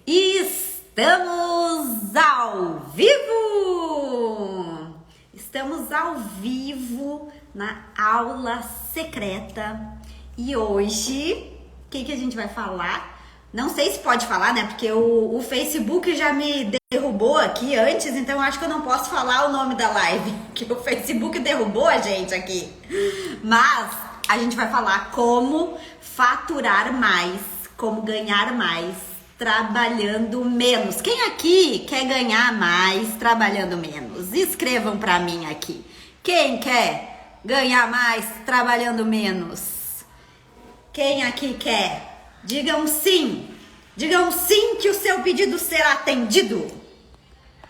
Estamos ao vivo! Estamos ao vivo na aula secreta e hoje, o que a gente vai falar? Não sei se pode falar, né? Porque o Facebook já me derrubou aqui antes, então eu acho que eu não posso falar o nome da live, que o Facebook derrubou a gente aqui. Mas a gente vai falar como faturar mais, como ganhar mais trabalhando menos. Quem aqui quer ganhar mais trabalhando menos? Escrevam pra mim aqui. Quem quer ganhar mais trabalhando menos? Quem aqui quer? Digam sim. Digam sim que o seu pedido será atendido.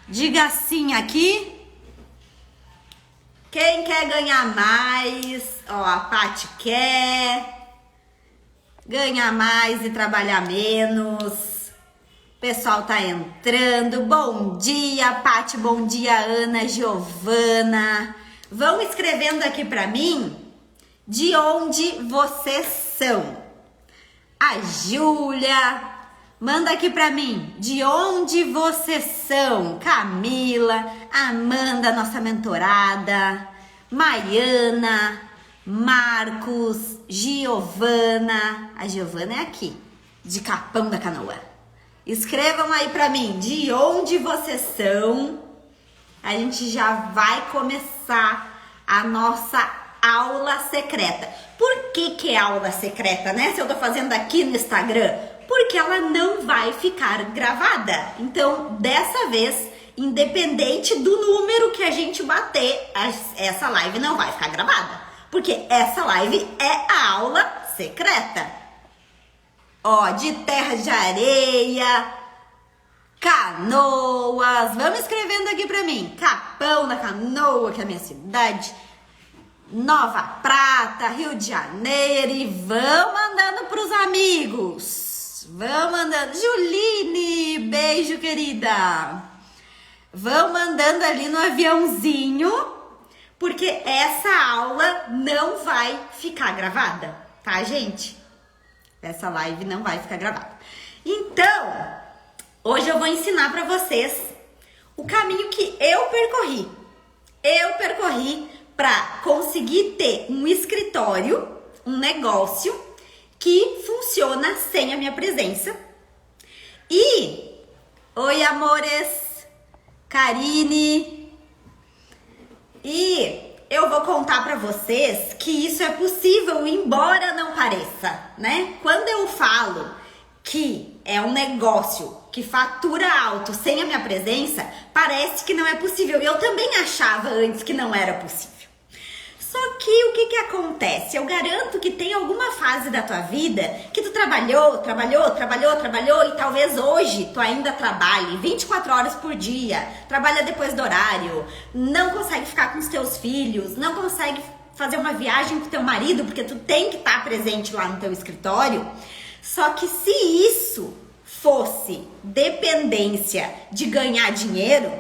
Diga sim aqui. Quem quer ganhar mais? Ó, a Paty quer ganhar mais e trabalhar menos. O pessoal tá entrando. Bom dia, Paty. Bom dia, Ana, Giovana. Vão escrevendo aqui pra mim de onde vocês são. A Júlia, manda aqui pra mim de onde vocês são. Camila, Amanda, nossa mentorada, Maiana, Marcos, Giovana. A Giovana é aqui, de Capão da Canoa. Escrevam aí pra mim de onde vocês são. A gente já vai começar a nossa aula secreta. Por que é aula secreta, né? Se eu tô fazendo aqui no Instagram, porque ela não vai ficar gravada. Então, dessa vez, independente do número que a gente bater, essa live não vai ficar gravada. Porque essa live é a aula secreta. Ó, de Terra de Areia, Canoas. Vamos escrevendo aqui pra mim. Capão da Canoa, que é a minha cidade. Nova Prata, Rio de Janeiro. E vão mandando pros amigos. Vão mandando. Juline, beijo, querida. Vão mandando ali no aviãozinho, porque essa aula não vai ficar gravada, tá, gente? Essa live não vai ficar gravada. Então, hoje eu vou ensinar pra vocês o caminho que eu percorri. Eu percorri pra conseguir ter um escritório, um negócio que funciona sem a minha presença. E, oi amores, Karine. E eu vou contar pra vocês que isso é possível, embora não pareça, né? Quando eu falo que é um negócio que fatura alto sem a minha presença, parece que não é possível. E eu também achava antes que não era possível. Só que o que acontece? Eu garanto que tem alguma fase da tua vida que tu trabalhou e talvez hoje tu ainda trabalhe 24 horas por dia, trabalha depois do horário, não consegue ficar com os teus filhos, não consegue fazer uma viagem com teu marido porque tu tem que estar presente lá no teu escritório. Só que se isso fosse dependência de ganhar dinheiro,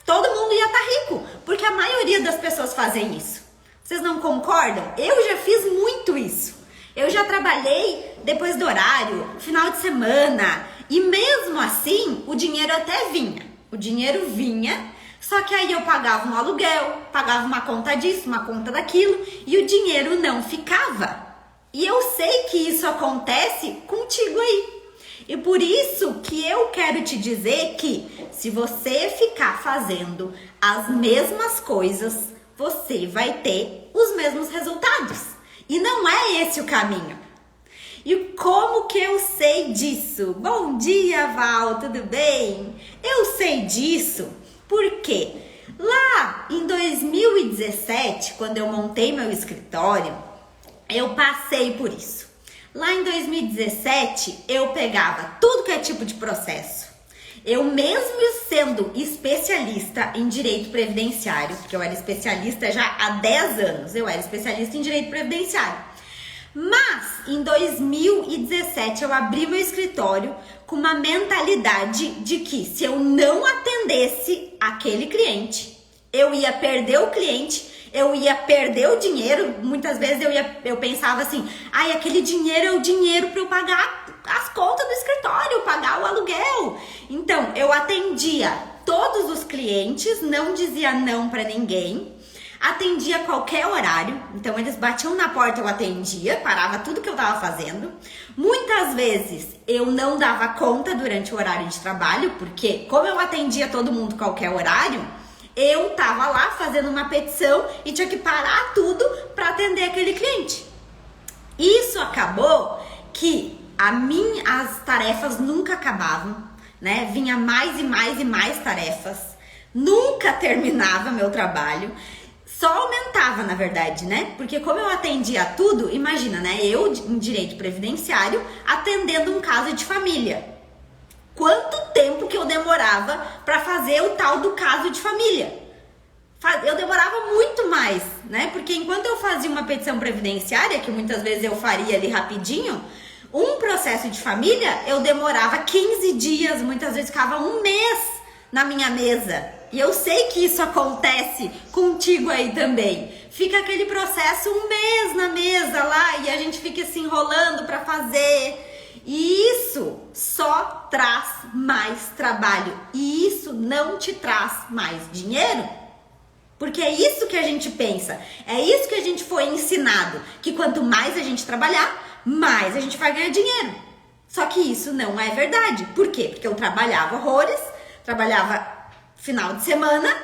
todo mundo ia estar rico, porque a maioria das pessoas fazem isso. Vocês não concordam? Eu já fiz muito isso. Eu já trabalhei depois do horário, final de semana, e mesmo assim o dinheiro até vinha. O dinheiro vinha, só que aí eu pagava um aluguel, pagava uma conta disso, uma conta daquilo, e o dinheiro não ficava. E eu sei que isso acontece contigo aí. E por isso que eu quero te dizer que se você ficar fazendo as mesmas coisas, você vai ter os mesmos resultados. E não é esse o caminho. E como que eu sei disso? Bom dia, Val, tudo bem? Eu sei disso porque lá em 2017, quando eu montei meu escritório, eu passei por isso. Lá em 2017, eu pegava tudo que é tipo de processo. Eu mesmo sendo especialista em direito previdenciário, porque eu era especialista já há 10 anos, eu era especialista em direito previdenciário. Mas em 2017 eu abri meu escritório com uma mentalidade de que se eu não atendesse aquele cliente, eu ia perder o cliente, eu ia perder o dinheiro. Muitas vezes eu pensava assim, aquele dinheiro é o dinheiro para eu pagar as contas do escritório. obrigatório pagar o aluguel. Então, eu atendia todos os clientes, não dizia não para ninguém. Atendia qualquer horário, então eles batiam na porta, eu atendia, parava tudo que eu tava fazendo. Muitas vezes eu não dava conta durante o horário de trabalho, porque como eu atendia todo mundo qualquer horário, eu tava lá fazendo uma petição e tinha que parar tudo para atender aquele cliente. Isso acabou que as tarefas nunca acabavam, né? Vinha mais e mais e mais tarefas, nunca terminava meu trabalho. Só aumentava, na verdade, né? Porque como eu atendia tudo, imagina, né? Eu, em direito previdenciário, atendendo um caso de família. Quanto tempo que eu demorava para fazer o tal do caso de família? Eu demorava muito mais, né? Porque enquanto eu fazia uma petição previdenciária, que muitas vezes eu faria ali rapidinho, um processo de família, eu demorava 15 dias, muitas vezes ficava um mês na minha mesa. E eu sei que isso acontece contigo aí também. Fica aquele processo um mês na mesa lá e a gente fica se enrolando para fazer. E isso só traz mais trabalho. E isso não te traz mais dinheiro. Porque é isso que a gente pensa. É isso que a gente foi ensinado. Que quanto mais a gente trabalhar, mais a gente vai ganhar dinheiro. Só que isso não é verdade. Por quê? Porque eu trabalhava horrores, trabalhava final de semana,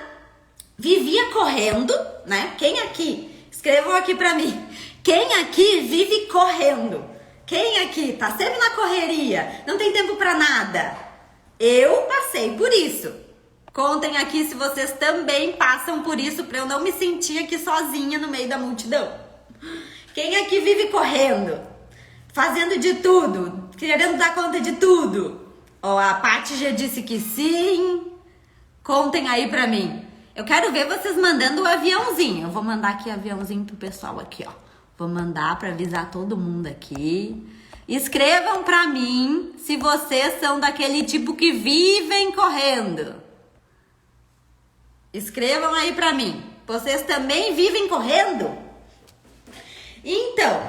vivia correndo, né? Quem aqui, escrevam aqui pra mim, quem aqui vive correndo? Quem aqui tá sempre na correria, não tem tempo pra nada? Eu passei por isso. Contem aqui se vocês também passam por isso, pra eu não me sentir aqui sozinha no meio da multidão. Quem aqui vive correndo, fazendo de tudo, querendo dar conta de tudo? Ó, a Paty já disse que sim. Contem aí pra mim. Eu quero ver vocês mandando o aviãozinho. Eu vou mandar aqui aviãozinho pro pessoal aqui, ó. Vou mandar pra avisar todo mundo aqui. Escrevam pra mim se vocês são daquele tipo que vivem correndo. Escrevam aí pra mim. Vocês também vivem correndo? Então,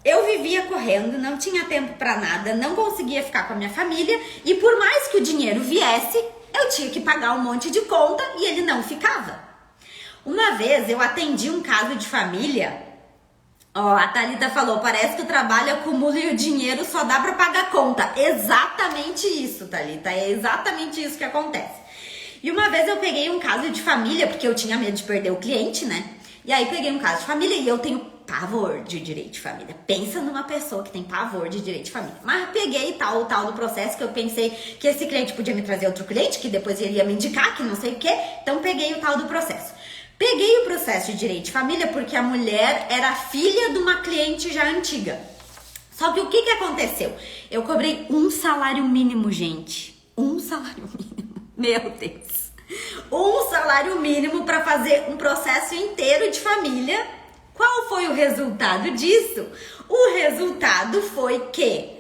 eu vivia correndo, não tinha tempo pra nada, não conseguia ficar com a minha família. E por mais que o dinheiro viesse, eu tinha que pagar um monte de conta e ele não ficava. Uma vez eu atendi um caso de família. Ó, a Thalita falou, parece que o trabalho acumula e o dinheiro só dá pra pagar conta. Exatamente isso, Thalita, é exatamente isso que acontece. E uma vez eu peguei um caso de família, porque eu tinha medo de perder o cliente, né? E aí peguei um caso de família e eu tenho pavor de direito de família. Pensa numa pessoa que tem pavor de direito de família. Mas peguei o tal do processo que eu pensei que esse cliente podia me trazer outro cliente, que depois ele ia me indicar, que não sei o quê. Então peguei o tal do processo. Peguei o processo de direito de família porque a mulher era filha de uma cliente já antiga. Só que o que aconteceu? Eu cobrei um salário mínimo, gente. Um salário mínimo. Meu Deus. Um salário mínimo para fazer um processo inteiro de família. Qual foi o resultado disso? O resultado foi que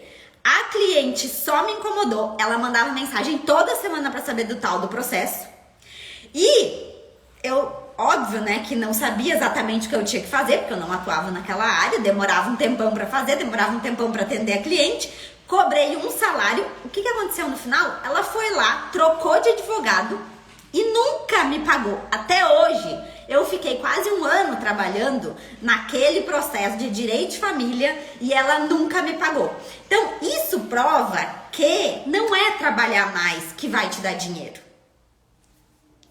a cliente só me incomodou. Ela mandava mensagem toda semana para saber do tal do processo. E eu, óbvio, né, que não sabia exatamente o que eu tinha que fazer, porque eu não atuava naquela área, demorava um tempão para fazer, demorava um tempão para atender a cliente. Cobrei um salário. O que aconteceu no final? Ela foi lá, trocou de advogado e nunca me pagou. Até hoje. Eu fiquei quase um ano trabalhando naquele processo de direito de família e ela nunca me pagou. Então, isso prova que não é trabalhar mais que vai te dar dinheiro.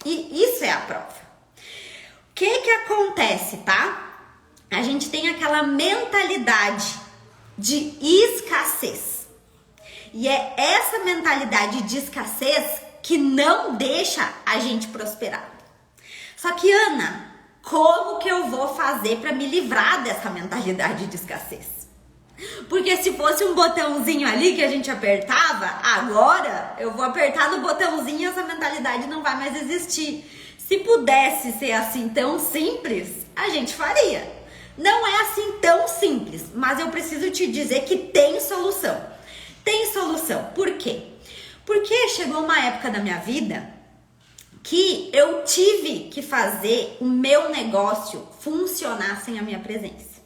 E isso é a prova. O que acontece, tá? A gente tem aquela mentalidade de escassez. E é essa mentalidade de escassez que não deixa a gente prosperar. Só que, Ana, como que eu vou fazer para me livrar dessa mentalidade de escassez? Porque se fosse um botãozinho ali que a gente apertava, agora eu vou apertar no botãozinho e essa mentalidade não vai mais existir. Se pudesse ser assim tão simples, a gente faria. Não é assim tão simples, mas eu preciso te dizer que tem solução. Tem solução. Por quê? Porque chegou uma época da minha vida que eu tive que fazer o meu negócio funcionar sem a minha presença.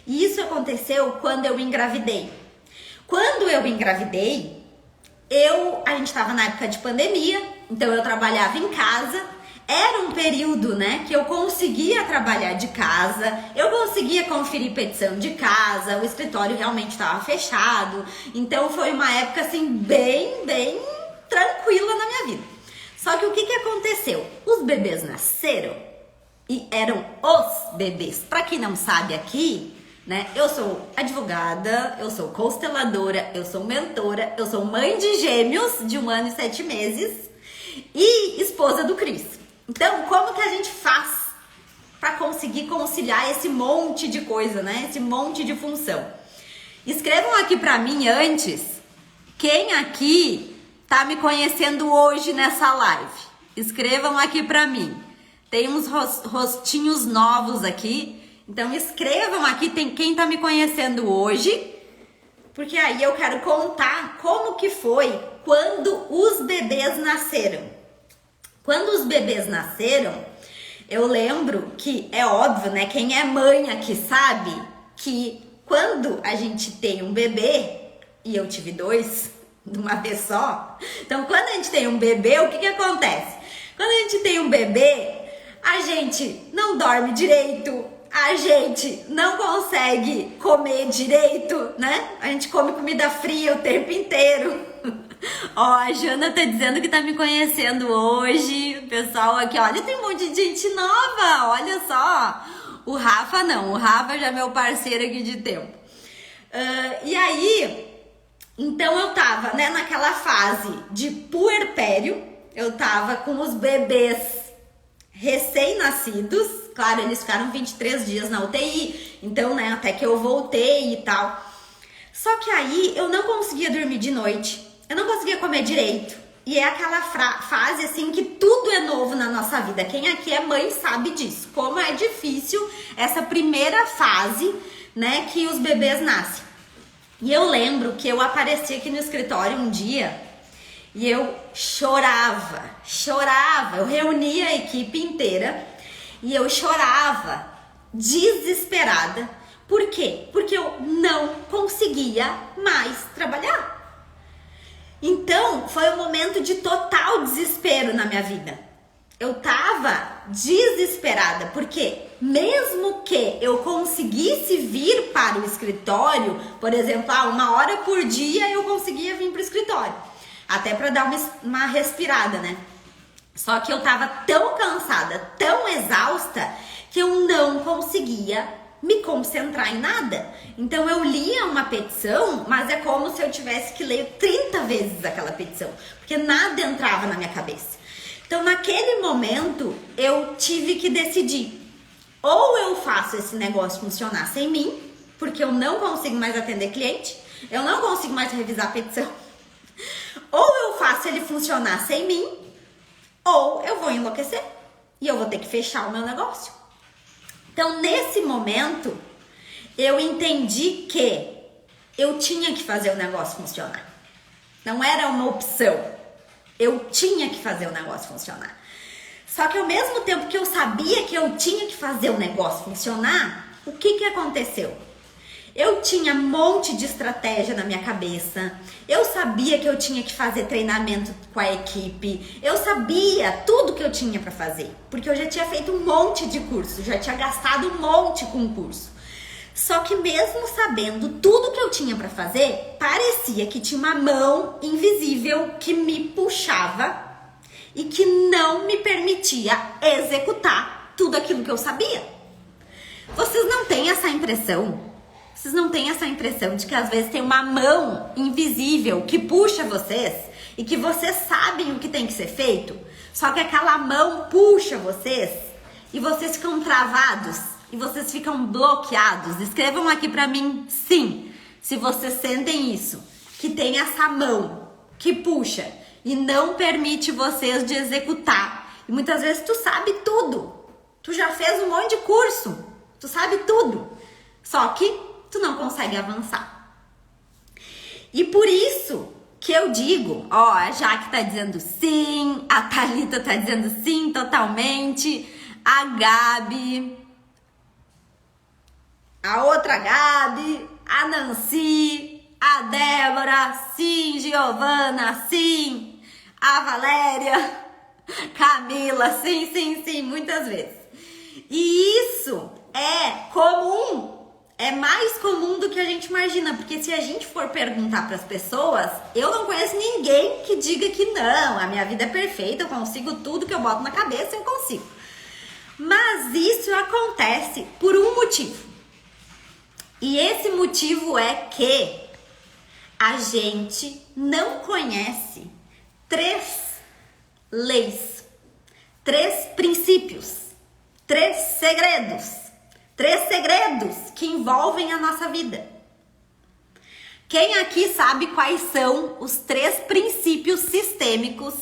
E isso aconteceu quando eu engravidei. Quando eu engravidei, a gente estava na época de pandemia, então eu trabalhava em casa. Era um período, né, que eu conseguia trabalhar de casa, eu conseguia conferir petição de casa, o escritório realmente estava fechado. Então foi uma época assim bem tranquila na minha vida. Só que o que aconteceu? Os bebês nasceram e eram os bebês. Para quem não sabe aqui, né, eu sou advogada, eu sou consteladora, eu sou mentora, eu sou mãe de gêmeos de 1 ano e 7 meses e esposa do Cris. Então, como que a gente faz para conseguir conciliar esse monte de coisa, né? Esse monte de função? Escrevam aqui para mim antes, quem aqui tá me conhecendo hoje nessa live? Escrevam aqui para mim. Tem uns rostinhos novos aqui, então escrevam aqui quem tá me conhecendo hoje, porque aí eu quero contar como que foi quando os bebês nasceram. Quando os bebês nasceram, eu lembro que, é óbvio, né? Quem é mãe aqui sabe que quando a gente tem um bebê, e eu tive 2 de uma vez só, então quando a gente tem um bebê, o que acontece? Quando a gente tem um bebê, a gente não dorme direito, a gente não consegue comer direito, né? A gente come comida fria o tempo inteiro. Ó, a Jana tá dizendo que tá me conhecendo hoje. O pessoal aqui, olha, tem um monte de gente nova, olha só. O Rafa não, o Rafa já é meu parceiro aqui de tempo. E aí, então eu tava, né, naquela fase de puerpério. Eu tava com os bebês recém-nascidos. Claro, eles ficaram 23 dias na UTI, então, né, até que eu voltei e tal. Só que aí eu não conseguia dormir de noite, eu não conseguia comer direito. E é aquela fase, assim, que tudo é novo na nossa vida. Quem aqui é mãe sabe disso, como é difícil essa primeira fase, né, que os bebês nascem. E eu lembro que eu apareci aqui no escritório um dia e eu chorava, eu reunia a equipe inteira e eu chorava, desesperada. Por quê? Porque eu não conseguia mais trabalhar. Então, foi um momento de total desespero na minha vida. Eu tava desesperada, porque mesmo que eu conseguisse vir para o escritório, por exemplo, 1 hora por dia eu conseguia vir para o escritório, até para dar uma respirada, né? Só que eu tava tão cansada, tão exausta, que eu não conseguia me concentrar em nada. Então eu lia uma petição, mas é como se eu tivesse que ler 30 vezes aquela petição, porque nada entrava na minha cabeça. Então naquele momento eu tive que decidir, ou eu faço esse negócio funcionar sem mim, porque eu não consigo mais atender cliente, eu não consigo mais revisar a petição, ou eu faço ele funcionar sem mim, ou eu vou enlouquecer e eu vou ter que fechar o meu negócio. Então, nesse momento, eu entendi que eu tinha que fazer o negócio funcionar. Não era uma opção. Eu tinha que fazer o negócio funcionar. Só que ao mesmo tempo que eu sabia que eu tinha que fazer o negócio funcionar, o que aconteceu? Eu tinha um monte de estratégia na minha cabeça. Eu sabia que eu tinha que fazer treinamento com a equipe. Eu sabia tudo que eu tinha para fazer, porque eu já tinha feito um monte de curso, já tinha gastado um monte com curso. Só que mesmo sabendo tudo que eu tinha para fazer, parecia que tinha uma mão invisível que me puxava e que não me permitia executar tudo aquilo que eu sabia. Vocês não têm essa impressão? Vocês não têm essa impressão de que às vezes tem uma mão invisível que puxa vocês e que vocês sabem o que tem que ser feito, só que aquela mão puxa vocês e vocês ficam travados e vocês ficam bloqueados? Escrevam aqui pra mim sim, se vocês sentem isso, que tem essa mão que puxa e não permite vocês de executar. E muitas vezes tu sabe tudo, tu já fez um monte de curso, tu sabe tudo, só que tu não consegue avançar. E por isso que eu digo, ó, a Jaque tá dizendo sim, a Thalita tá dizendo sim totalmente, a Gabi, a outra Gabi, a Nancy, A Débora, sim. Giovana, sim. A Valéria, Camila, sim, muitas vezes. E isso é comum, é mais comum do que a gente imagina, porque se a gente for perguntar para as pessoas, eu não conheço ninguém que diga que não, a minha vida é perfeita, eu consigo tudo que eu boto na cabeça, eu consigo. Mas isso acontece por um motivo. E esse motivo é que a gente não conhece 3 leis, 3 princípios, 3 segredos que envolvem a nossa vida. Quem aqui sabe quais são os 3 princípios sistêmicos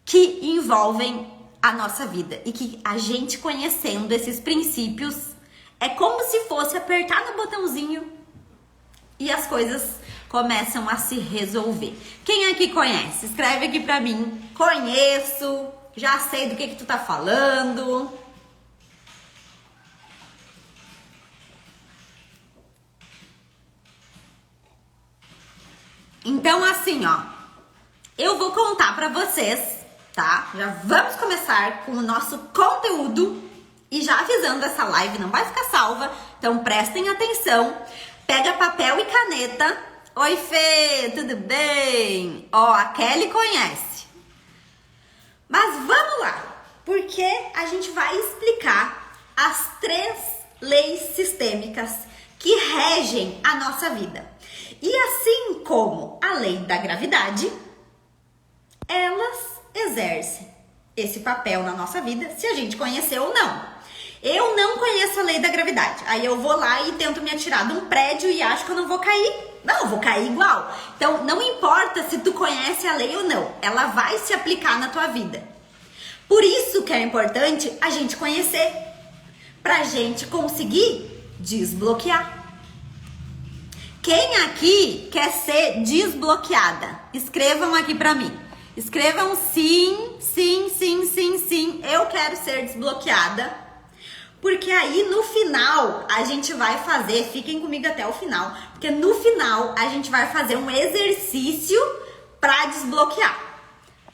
que envolvem a nossa vida? E que a gente conhecendo esses princípios é como se fosse apertar no botãozinho e as coisas começam a se resolver. Quem aqui conhece? Escreve aqui pra mim. Conheço, já sei do que tu tá falando. Então, assim, ó, eu vou contar pra vocês, tá? Já vamos começar com o nosso conteúdo e já avisando, essa live não vai ficar salva, então prestem atenção. Pega papel e caneta. Oi, Fê, tudo bem? Ó, a Kelly conhece. Mas vamos lá, porque a gente vai explicar as 3 leis sistêmicas que regem a nossa vida. E assim como a lei da gravidade, elas exercem esse papel na nossa vida, se a gente conhecer ou não. Eu não conheço a lei da gravidade. Aí eu vou lá e tento me atirar de um prédio e acho que eu não vou cair. Não, eu vou cair igual. Então, não importa se tu conhece a lei ou não. Ela vai se aplicar na tua vida. Por isso que é importante a gente conhecer. Pra gente conseguir desbloquear. Quem aqui quer ser desbloqueada? Escrevam aqui pra mim. Escrevam sim. Eu quero ser desbloqueada. Porque aí no final a gente vai fazer, fiquem comigo até o final, porque no final a gente vai fazer um exercício para desbloquear.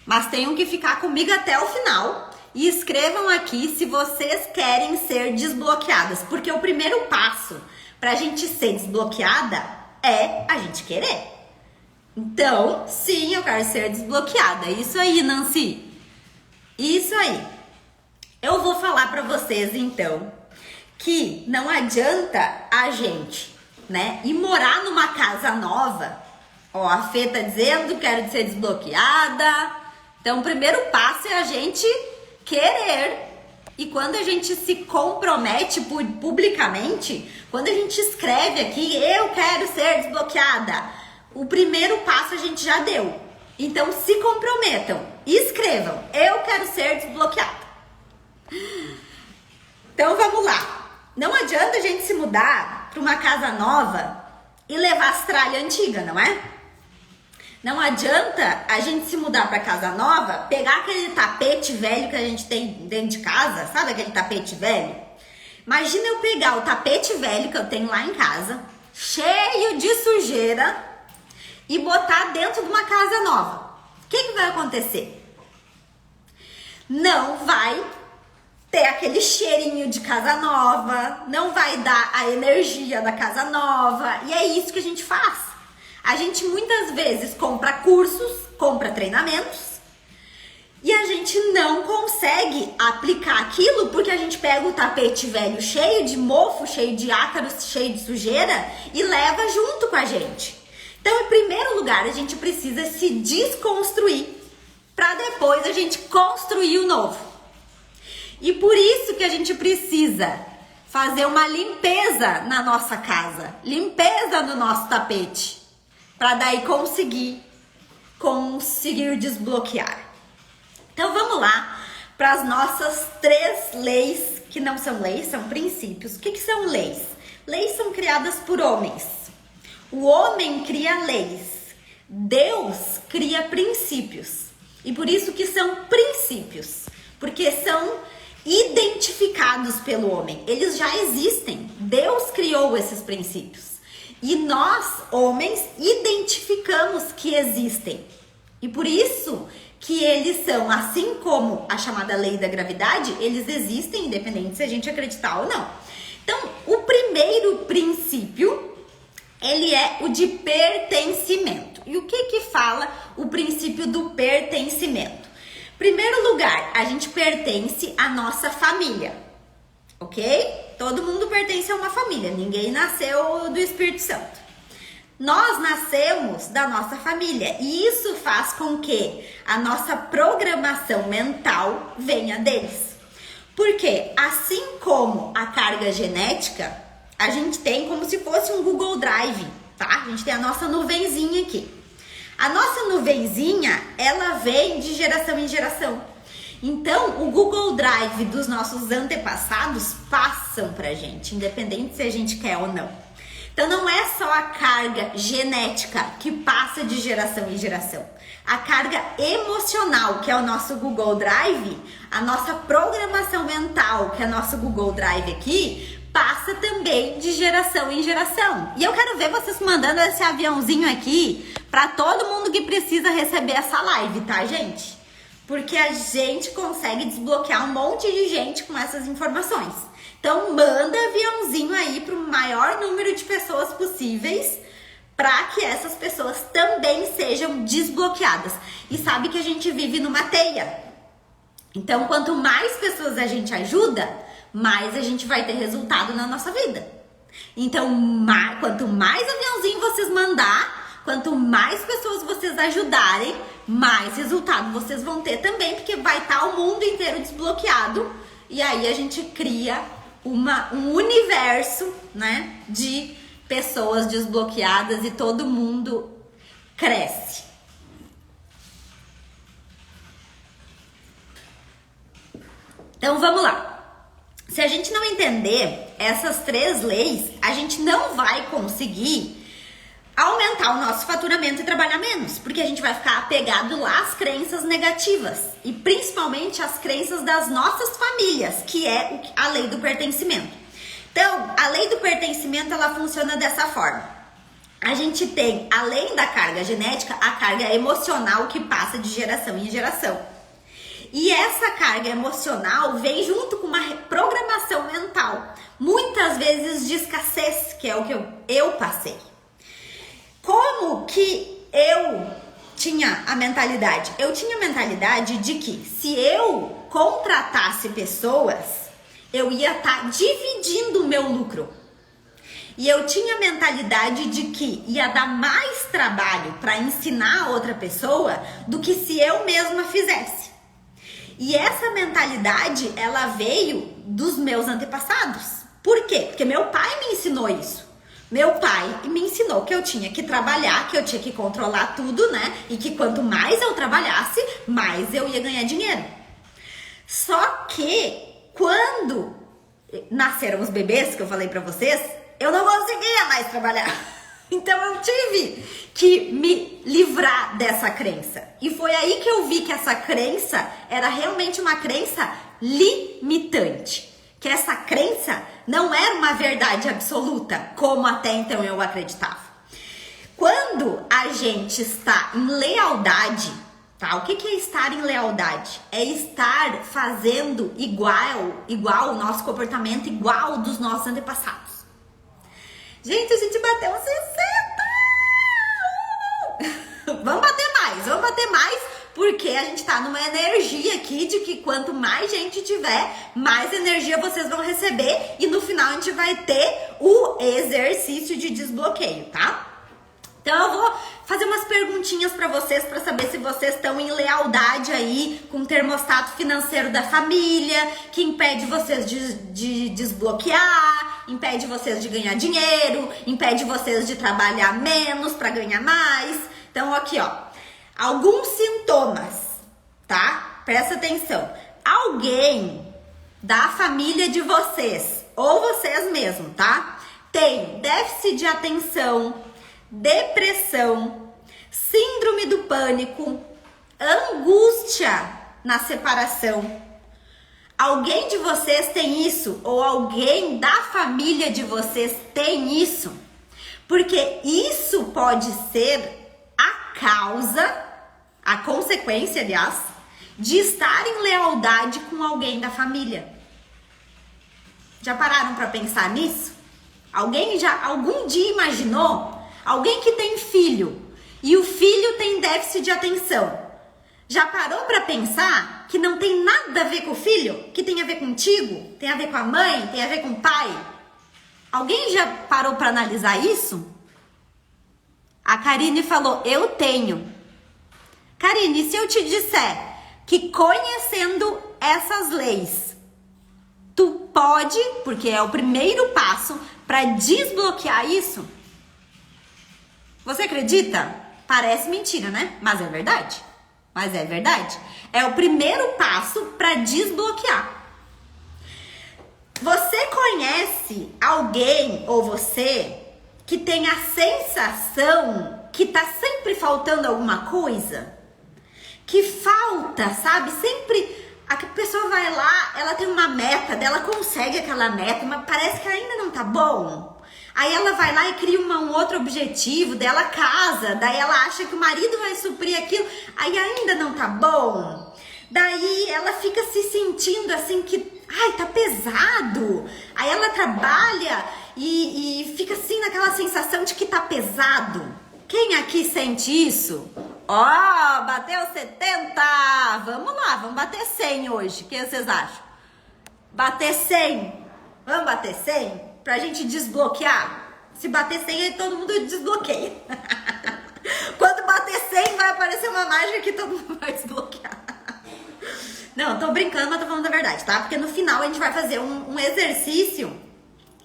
Mas tenham que ficar comigo até o final e escrevam aqui se vocês querem ser desbloqueadas, porque o primeiro passo para a gente ser desbloqueada é a gente querer. Então, sim, eu quero ser desbloqueada. Isso aí, Nancy. Isso aí. Eu vou falar pra vocês, então, que não adianta a gente, né, ir morar numa casa nova. Ó, a Fê tá dizendo, quero ser desbloqueada. Então, o primeiro passo é a gente querer. E quando a gente se compromete publicamente, quando a gente escreve aqui, eu quero ser desbloqueada, o primeiro passo a gente já deu. Então, se comprometam e escrevam, eu quero ser desbloqueada. Então vamos lá. Não adianta a gente se mudar para uma casa nova e levar as tralhas antigas, não é? Não adianta a gente se mudar para casa nova, pegar aquele tapete velho que a gente tem dentro de casa, sabe aquele tapete velho? Imagina eu pegar o tapete velho que eu tenho lá em casa, cheio de sujeira, e botar dentro de uma casa nova. O que vai acontecer? Não vai ter aquele cheirinho de casa nova, não vai dar a energia da casa nova, e é isso que a gente faz. A gente muitas vezes compra cursos, compra treinamentos, e a gente não consegue aplicar aquilo porque a gente pega o tapete velho cheio de mofo, cheio de ácaros, cheio de sujeira e leva junto com a gente. Então, em primeiro lugar, a gente precisa se desconstruir para depois a gente construir o novo. E por isso que a gente precisa fazer uma limpeza na nossa casa, limpeza no nosso tapete, para daí conseguir desbloquear. Então vamos lá para as nossas 3 leis, que não são leis, são princípios. O que são leis? Leis são criadas por homens. O homem cria leis, Deus cria princípios. E por isso que são princípios, porque são identificados pelo homem. Eles já existem. Deus criou esses princípios. E nós, homens, identificamos que existem. E por isso que eles são, assim como a chamada lei da gravidade, eles existem independente se a gente acreditar ou não. Então, o primeiro princípio, ele é o de pertencimento. E o que fala o princípio do pertencimento? Primeiro lugar, a gente pertence à nossa família, ok? Todo mundo pertence a uma família, ninguém nasceu do Espírito Santo. Nós nascemos da nossa família e isso faz com que a nossa programação mental venha deles. Porque assim como a carga genética, a gente tem como se fosse um Google Drive, tá? A gente tem a nossa nuvenzinha aqui. A nossa nuvenzinha, ela vem de geração em geração. Então, o Google Drive dos nossos antepassados passam pra gente, independente se a gente quer ou não. Então, não é só a carga genética que passa de geração em geração. A carga emocional, que é o nosso Google Drive, a nossa programação mental, que é o nosso Google Drive aqui, passa também de geração em geração. E eu quero ver vocês mandando esse aviãozinho aqui para todo mundo que precisa receber essa live, tá, gente? Porque a gente consegue desbloquear um monte de gente com essas informações. Então, manda aviãozinho aí para o maior número de pessoas possíveis para que essas pessoas também sejam desbloqueadas. E sabe que a gente vive numa teia. Então, quanto mais pessoas a gente ajuda, mais a gente vai ter resultado na nossa vida. Então, quanto mais aviãozinho vocês mandar, quanto mais pessoas vocês ajudarem, mais resultado vocês vão ter também, porque vai estar o mundo inteiro desbloqueado. E aí a gente cria um universo, né, de pessoas desbloqueadas e todo mundo cresce. Então vamos lá. Se a gente não entender essas 3 leis, a gente não vai conseguir aumentar o nosso faturamento e trabalhar menos, porque a gente vai ficar apegado lá às crenças negativas e principalmente às crenças das nossas famílias, que é a lei do pertencimento. Então, a lei do pertencimento, ela funciona dessa forma. A gente tem, além da carga genética, a carga emocional que passa de geração em geração. E essa carga emocional vem junto com uma programação mental, muitas vezes de escassez, que é o que eu passei. Como que eu tinha a mentalidade? Eu tinha a mentalidade de que se eu contratasse pessoas, eu ia estar dividindo o meu lucro. E eu tinha a mentalidade de que ia dar mais trabalho para ensinar a outra pessoa do que se eu mesma fizesse. E essa mentalidade, ela veio dos meus antepassados. Por quê? Porque meu pai me ensinou isso. Meu pai me ensinou que eu tinha que trabalhar, que eu tinha que controlar tudo, né? E que quanto mais eu trabalhasse, mais eu ia ganhar dinheiro. Só que quando nasceram os bebês, que eu falei pra vocês, eu não conseguia mais trabalhar. Então eu tive que me livrar dessa crença. E foi aí que eu vi que essa crença era realmente uma crença limitante. Que essa crença não era uma verdade absoluta, como até então eu acreditava. Quando a gente está em lealdade, tá? O que é estar em lealdade? É estar fazendo igual o nosso comportamento, igual ao dos nossos antepassados. Gente, a gente bateu 60! Vamos bater mais, porque a gente tá numa energia aqui de que quanto mais gente tiver, mais energia vocês vão receber e no final a gente vai ter o exercício de desbloqueio, tá? Então eu vou fazer umas perguntinhas pra vocês pra saber se vocês estão em lealdade aí com o termostato financeiro da família, que impede vocês de desbloquear, impede vocês de ganhar dinheiro, impede vocês de trabalhar menos pra ganhar mais. Então aqui, ó, alguns sintomas, tá? Presta atenção. Alguém da família de vocês, ou vocês mesmos, tá? Tem déficit de atenção, depressão, síndrome do pânico, angústia na separação. Alguém de vocês tem isso? Ou alguém da família de vocês tem isso? Porque isso pode ser a consequência, aliás, de estar em lealdade com alguém da família. Já pararam para pensar nisso? Alguém já algum dia imaginou? Alguém que tem filho e o filho tem déficit de atenção. Já parou para pensar que não tem nada a ver com o filho? Que tem a ver contigo? Tem a ver com a mãe? Tem a ver com o pai? Alguém já parou para analisar isso? A Karine falou, eu tenho. Karine, se eu te disser que conhecendo essas leis, tu pode, porque é o primeiro passo para desbloquear isso, você acredita? Parece mentira, né? Mas é verdade. Mas é verdade. É o primeiro passo para desbloquear. Você conhece alguém ou você que tem a sensação que tá sempre faltando alguma coisa? Que falta, sabe? Sempre a pessoa vai lá, ela tem uma meta, ela consegue aquela meta, mas parece que ainda não tá bom. Aí ela vai lá e cria um outro objetivo, daí ela casa, daí ela acha que o marido vai suprir aquilo, aí ainda não tá bom. Daí ela fica se sentindo assim que, ai, tá pesado. Aí ela trabalha e fica assim naquela sensação de que tá pesado. Quem aqui sente isso? Ó, bateu 70! Vamos lá, vamos bater 100 hoje. O que vocês acham? Bater 100? Vamos bater 100? Pra gente desbloquear? Se bater 100, aí todo mundo desbloqueia. Quando bater 100, vai aparecer uma mágica que todo mundo vai desbloquear. Não, tô brincando, mas tô falando a verdade, tá? Porque no final a gente vai fazer um exercício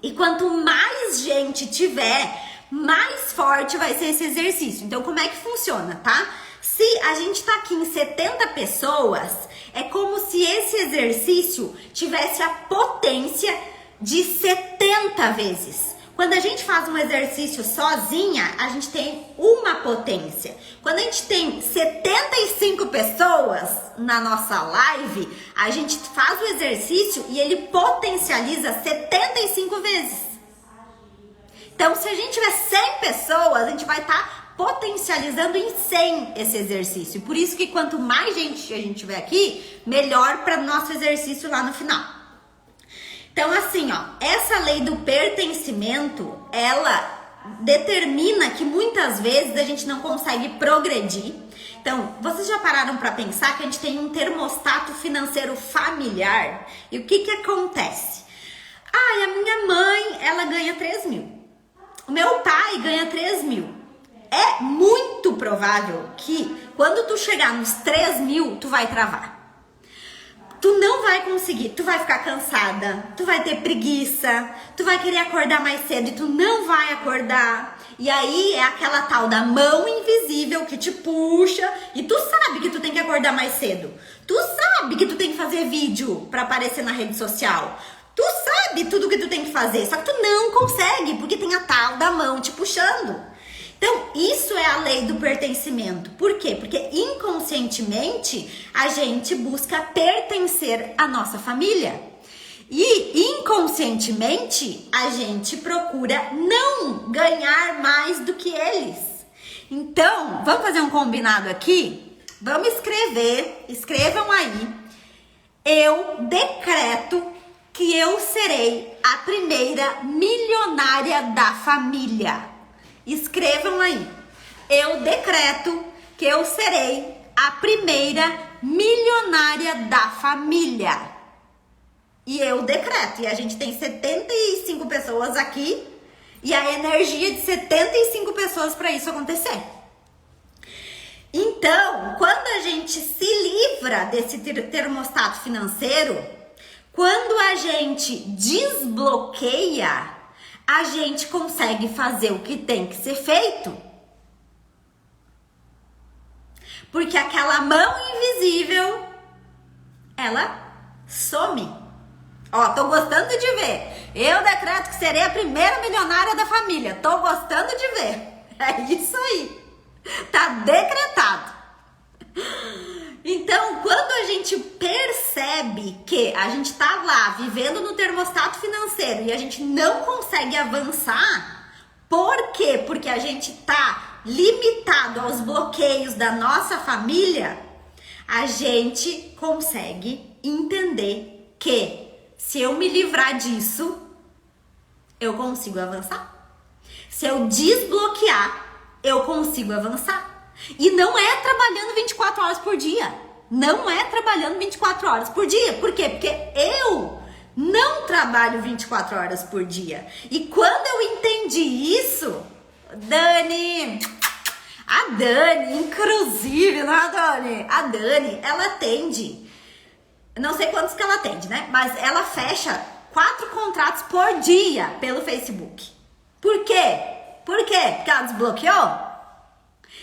e quanto mais gente tiver, mais forte vai ser esse exercício. Então, como é que funciona, tá? Se a gente tá aqui em 70 pessoas, é como se esse exercício tivesse a potência de 70 vezes. Quando a gente faz um exercício sozinha, a gente tem uma potência. Quando a gente tem 75 pessoas na nossa live, a gente faz o exercício e ele potencializa 75 vezes. Então, se a gente tiver 100 pessoas, a gente vai estar potencializando em 100 esse exercício. Por isso que quanto mais gente a gente tiver aqui, melhor para o nosso exercício lá no final. Então, assim, ó, essa lei do pertencimento, ela determina que muitas vezes a gente não consegue progredir. Então, vocês já pararam para pensar que a gente tem um termostato financeiro familiar? E o que acontece? Ah, a minha mãe, ela ganha 3 mil. O meu pai ganha 3 mil. É muito provável que quando tu chegar nos 3 mil, tu vai travar. Tu não vai conseguir, tu vai ficar cansada, tu vai ter preguiça, tu vai querer acordar mais cedo e tu não vai acordar. E aí é aquela tal da mão invisível que te puxa e tu sabe que tu tem que acordar mais cedo. Tu sabe que tu tem que fazer vídeo pra aparecer na rede social. Tu sabe tudo que tu tem que fazer, só que tu não consegue porque tem a tal da mão te puxando. Então, isso é a lei do pertencimento. Por quê? Porque inconscientemente a gente busca pertencer à nossa família. E inconscientemente a gente procura não ganhar mais do que eles. Então, vamos fazer um combinado aqui? Vamos escrever, escrevam aí. Eu decreto que eu serei a primeira milionária da família. Escrevam aí. Eu decreto que eu serei a primeira milionária da família. E eu decreto. E a gente tem 75 pessoas aqui. E a energia de 75 pessoas para isso acontecer. Então, quando a gente se livra desse termostato financeiro, quando a gente desbloqueia, a gente consegue fazer o que tem que ser feito. Porque aquela mão invisível, ela some. Ó, tô gostando de ver. Eu decreto que serei a primeira milionária da família. Tô gostando de ver. É isso aí. Tá decretado. Então, quando a gente percebe que a gente tá lá vivendo no termostato financeiro e a gente não consegue avançar, Por quê? Porque a gente tá limitado aos bloqueios da nossa família, a gente consegue entender que se eu me livrar disso, eu consigo avançar. Se eu desbloquear, eu consigo avançar. E não é trabalhando 24 horas por dia. Não é trabalhando 24 horas por dia. Por quê? Porque eu não trabalho 24 horas por dia. E quando eu entendi isso, a Dani, inclusive, não é a Dani? A Dani, ela atende, não sei quantos que ela atende, né? Mas ela fecha 4 contratos por dia pelo Facebook. Por quê? Por quê? Porque ela desbloqueou?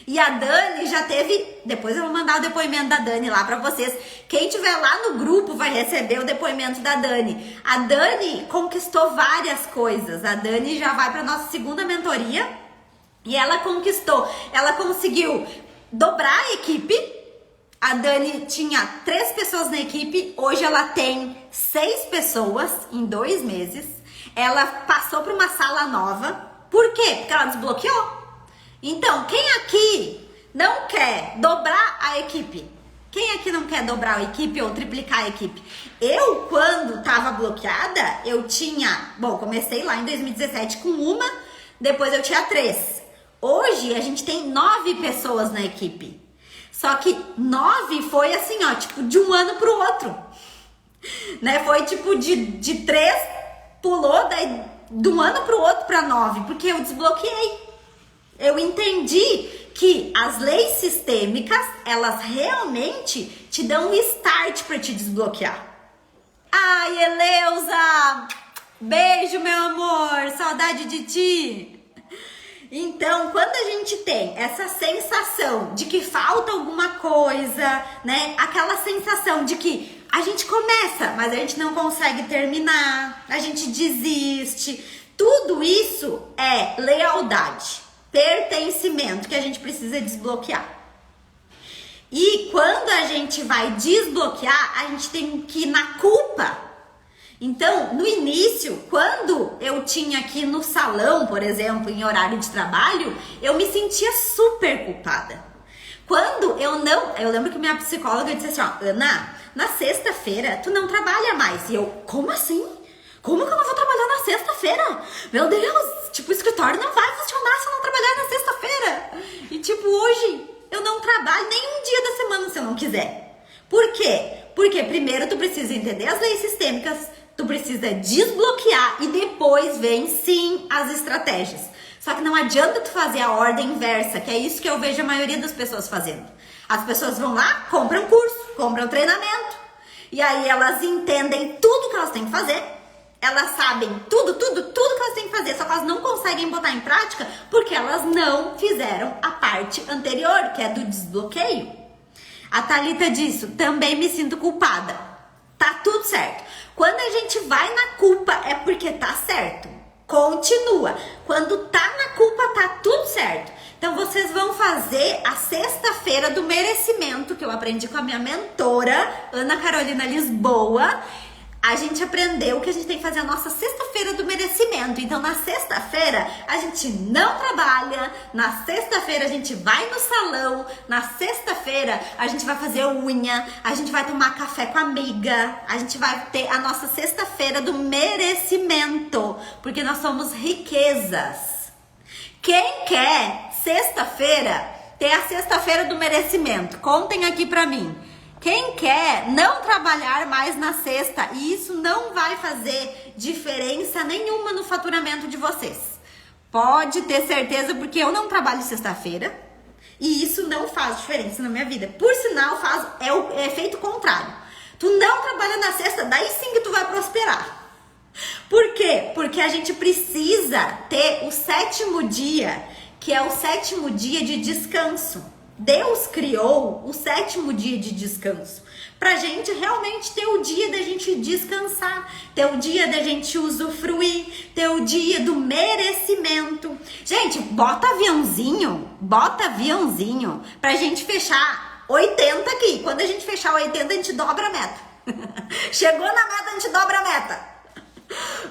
E a Dani já teve... Depois eu vou mandar o depoimento da Dani lá pra vocês. Quem tiver lá no grupo vai receber o depoimento da Dani. A Dani conquistou várias coisas. A Dani já vai pra nossa segunda mentoria. E ela conquistou. Ela conseguiu dobrar a equipe. A Dani tinha 3 pessoas na equipe. Hoje ela tem 6 pessoas em 2 meses. Ela passou pra uma sala nova. Por quê? Porque ela desbloqueou. Então, quem aqui não quer dobrar a equipe? Quem aqui não quer dobrar a equipe ou triplicar a equipe? Eu, quando tava bloqueada, eu tinha... Bom, comecei lá em 2017 com uma, depois eu tinha 3. Hoje, a gente tem 9 pessoas na equipe. Só que 9 foi assim, ó, tipo, de um ano pro outro. Né? Foi tipo de 3, pulou daí, de um ano pro outro pra 9, porque eu desbloqueei. Eu entendi que as leis sistêmicas, elas realmente te dão um start para te desbloquear. Ai, Eleusa! Beijo, meu amor! Saudade de ti! Então, quando a gente tem essa sensação de que falta alguma coisa, né? Aquela sensação de que a gente começa, mas a gente não consegue terminar, a gente desiste. Tudo isso é lealdade. Pertencimento que a gente precisa desbloquear. E quando a gente vai desbloquear, a gente tem que ir na culpa. Então, no início, quando eu tinha aqui no salão, por exemplo, em horário de trabalho, eu me sentia super culpada. Quando eu lembro que minha psicóloga disse assim, ó, Ana, na sexta-feira tu não trabalha mais. E eu, como assim? Como que eu não vou trabalhar na sexta-feira? Meu Deus, tipo, o escritório não vai funcionar se eu não trabalhar na sexta-feira. E tipo, hoje eu não trabalho nem um dia da semana se eu não quiser. Por quê? Porque primeiro tu precisa entender as leis sistêmicas, tu precisa desbloquear e depois vem sim as estratégias. Só que não adianta tu fazer a ordem inversa, que é isso que eu vejo a maioria das pessoas fazendo. As pessoas vão lá, compram curso, compram treinamento. E aí elas entendem tudo que elas têm que fazer. Elas sabem tudo que elas têm que fazer, só que elas não conseguem botar em prática porque elas não fizeram a parte anterior, que é do desbloqueio. A Thalita disse, também me sinto culpada. Tá tudo certo. Quando a gente vai na culpa é porque tá certo. Continua. Quando tá na culpa, tá tudo certo. Então vocês vão fazer a sexta-feira do merecimento, que eu aprendi com a minha mentora, Ana Carolina Lisboa. A gente aprendeu que a gente tem que fazer a nossa sexta-feira do merecimento. Então, na sexta-feira, a gente não trabalha. Na sexta-feira, a gente vai no salão. Na sexta-feira, a gente vai fazer unha. A gente vai tomar café com a amiga. A gente vai ter a nossa sexta-feira do merecimento. Porque nós somos riquezas. Quem quer sexta-feira, ter a sexta-feira do merecimento? Contem aqui pra mim. Quem quer não trabalhar mais na sexta, e isso não vai fazer diferença nenhuma no faturamento de vocês. Pode ter certeza, porque eu não trabalho sexta-feira e isso não faz diferença na minha vida. Por sinal, é o efeito contrário. Tu não trabalha na sexta, daí sim que tu vai prosperar. Por quê? Porque a gente precisa ter o 7º dia, que é o 7º dia de descanso. Deus criou o 7º dia de descanso pra gente realmente ter o dia da gente descansar, ter o dia da gente usufruir, ter o dia do merecimento. Gente, bota aviãozinho pra gente fechar 80 aqui. Quando a gente fechar 80, a gente dobra a meta. Chegou na meta, a gente dobra a meta.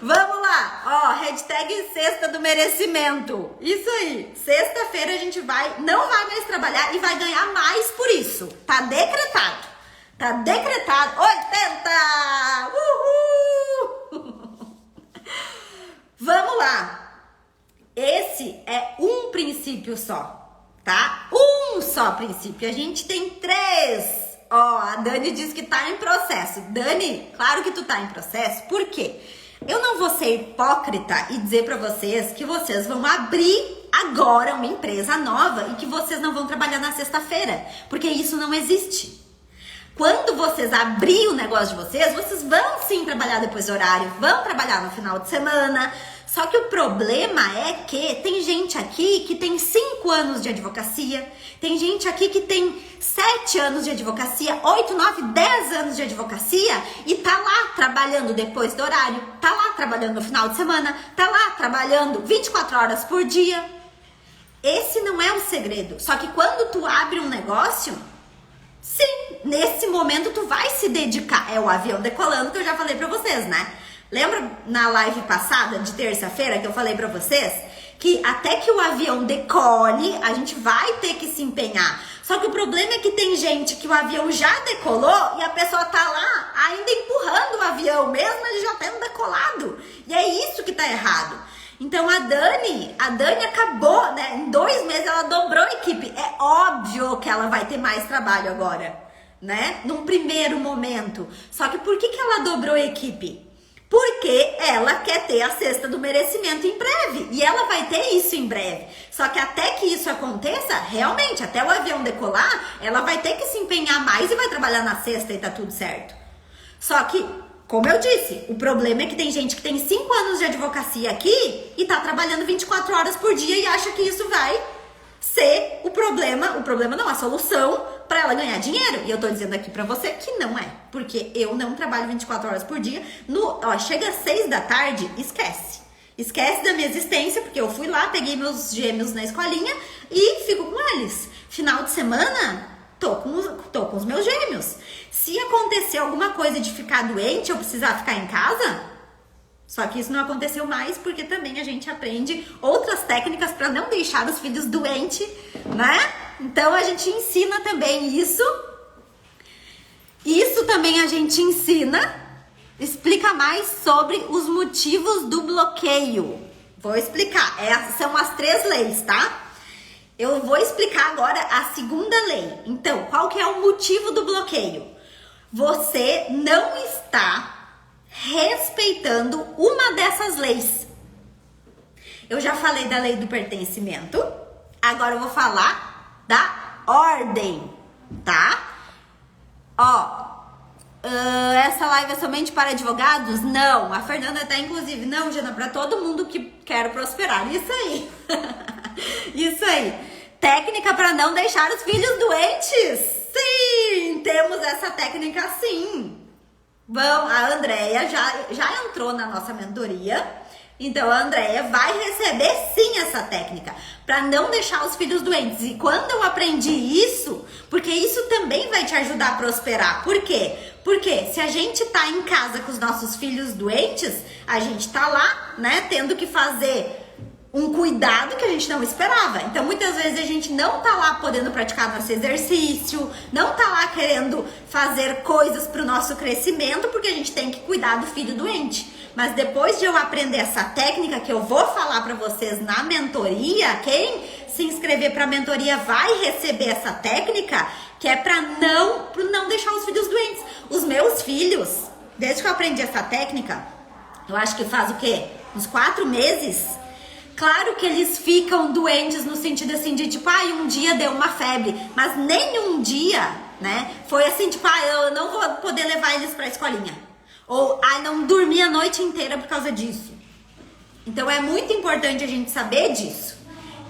Vamos lá, ó, hashtag sexta do merecimento. Isso aí, sexta-feira a gente não vai mais trabalhar e vai ganhar mais por isso. Tá decretado. Tá decretado. 80! Uhul! Vamos lá. Esse é um princípio só, tá? Um só princípio. A gente tem 3. Ó, a Dani diz que tá em processo. Dani, claro que tu tá em processo. Por quê? Eu não vou ser hipócrita e dizer pra vocês que vocês vão abrir agora uma empresa nova e que vocês não vão trabalhar na sexta-feira, porque isso não existe. Quando vocês abrirem o negócio de vocês vão sim trabalhar depois do horário, vão trabalhar no final de semana. Só que o problema é que tem gente aqui que tem 5 anos de advocacia, tem gente aqui que tem 7 anos de advocacia, 8, 9, 10 anos de advocacia e tá lá trabalhando depois do horário, tá lá trabalhando no final de semana, tá lá trabalhando 24 horas por dia. Esse não é o segredo. Só que quando tu abre um negócio, sim, nesse momento tu vai se dedicar. É o avião decolando que eu já falei pra vocês, né? Lembra na live passada, de terça-feira, que eu falei pra vocês? Que até que o avião decole, a gente vai ter que se empenhar. Só que o problema é que tem gente que o avião já decolou e a pessoa tá lá ainda empurrando o avião, mesmo ele já tendo decolado. E é isso que tá errado. Então a Dani acabou, né? Em 2 meses ela dobrou a equipe. É óbvio que ela vai ter mais trabalho agora, né? Num primeiro momento. Só que por que ela dobrou a equipe? Porque ela quer ter a cesta do merecimento em breve. E ela vai ter isso em breve. Só que até que isso aconteça, realmente, até o avião decolar, ela vai ter que se empenhar mais e vai trabalhar na cesta e tá tudo certo. Só que, como eu disse, o problema é que tem gente que tem 5 anos de advocacia aqui e tá trabalhando 24 horas por dia e acha que isso vai ser o problema não, a solução para ela ganhar dinheiro. E eu tô dizendo aqui pra você que não é, porque eu não trabalho 24 horas por dia. Chega às 6 da tarde, esquece da minha existência, porque eu fui lá, peguei meus gêmeos na escolinha e fico com eles. Final de semana, tô com os meus gêmeos. Se acontecer alguma coisa de ficar doente, eu precisar ficar em casa, só que isso não aconteceu mais, porque também a gente aprende outras técnicas para não deixar os filhos doentes, né? Então a gente ensina também isso. Isso também a gente ensina. Explica mais sobre os motivos do bloqueio. Vou explicar. Essas são as 3 leis, tá? Eu vou explicar agora a 2ª lei. Então, qual que é o motivo do bloqueio? Você não está respeitando uma dessas leis. Eu já falei da lei do pertencimento, agora eu vou falar da ordem, tá? Essa live é somente para advogados? Não, a Fernanda tá inclusive, não, Jana, para todo mundo que quer prosperar. Isso aí. Isso aí. Técnica para não deixar os filhos doentes? Sim, temos essa técnica sim. A Andréia já entrou na nossa mentoria, então a Andréia vai receber sim essa técnica para não deixar os filhos doentes. E quando eu aprendi isso, porque isso também vai te ajudar a prosperar. Por quê? Porque se a gente tá em casa com os nossos filhos doentes, a gente tá lá, né, tendo que fazer um cuidado que a gente não esperava. Então, muitas vezes a gente não tá lá podendo praticar nosso exercício, não tá lá querendo fazer coisas pro nosso crescimento, porque a gente tem que cuidar do filho doente. Mas depois de eu aprender essa técnica que eu vou falar pra vocês na mentoria, quem se inscrever pra mentoria vai receber essa técnica, que é pra não deixar os filhos doentes. Os meus filhos, desde que eu aprendi essa técnica, eu acho que faz o quê? Uns 4 meses. Claro que eles ficam doentes no sentido assim de tipo, um dia deu uma febre, mas nenhum dia, né, foi assim tipo, eu não vou poder levar eles pra escolinha. Ou, não dormi a noite inteira por causa disso. Então é muito importante a gente saber disso.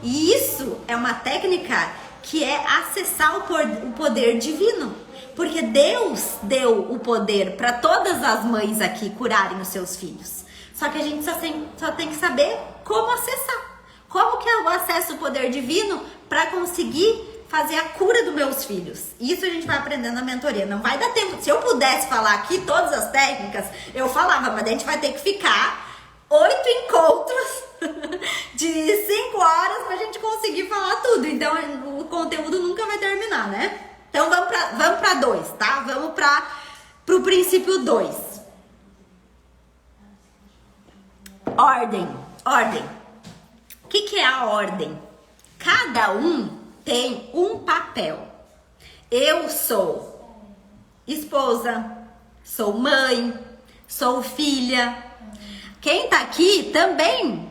E isso é uma técnica que é acessar o poder divino. Porque Deus deu o poder para todas as mães aqui curarem os seus filhos. Só que a gente só tem que saber como acessar. Como que eu acesso o poder divino para conseguir fazer a cura dos meus filhos. Isso a gente vai aprendendo na mentoria. Não vai dar tempo. Se eu pudesse falar aqui todas as técnicas, eu falava, mas a gente vai ter que ficar 8 encontros de 5 horas pra gente conseguir falar tudo. Então o conteúdo nunca vai terminar, né? Então vamos pra 2, tá? Vamos pro princípio 2. Ordem. O que é a ordem? Cada um tem um papel. Eu sou esposa, sou mãe, sou filha. Quem tá aqui também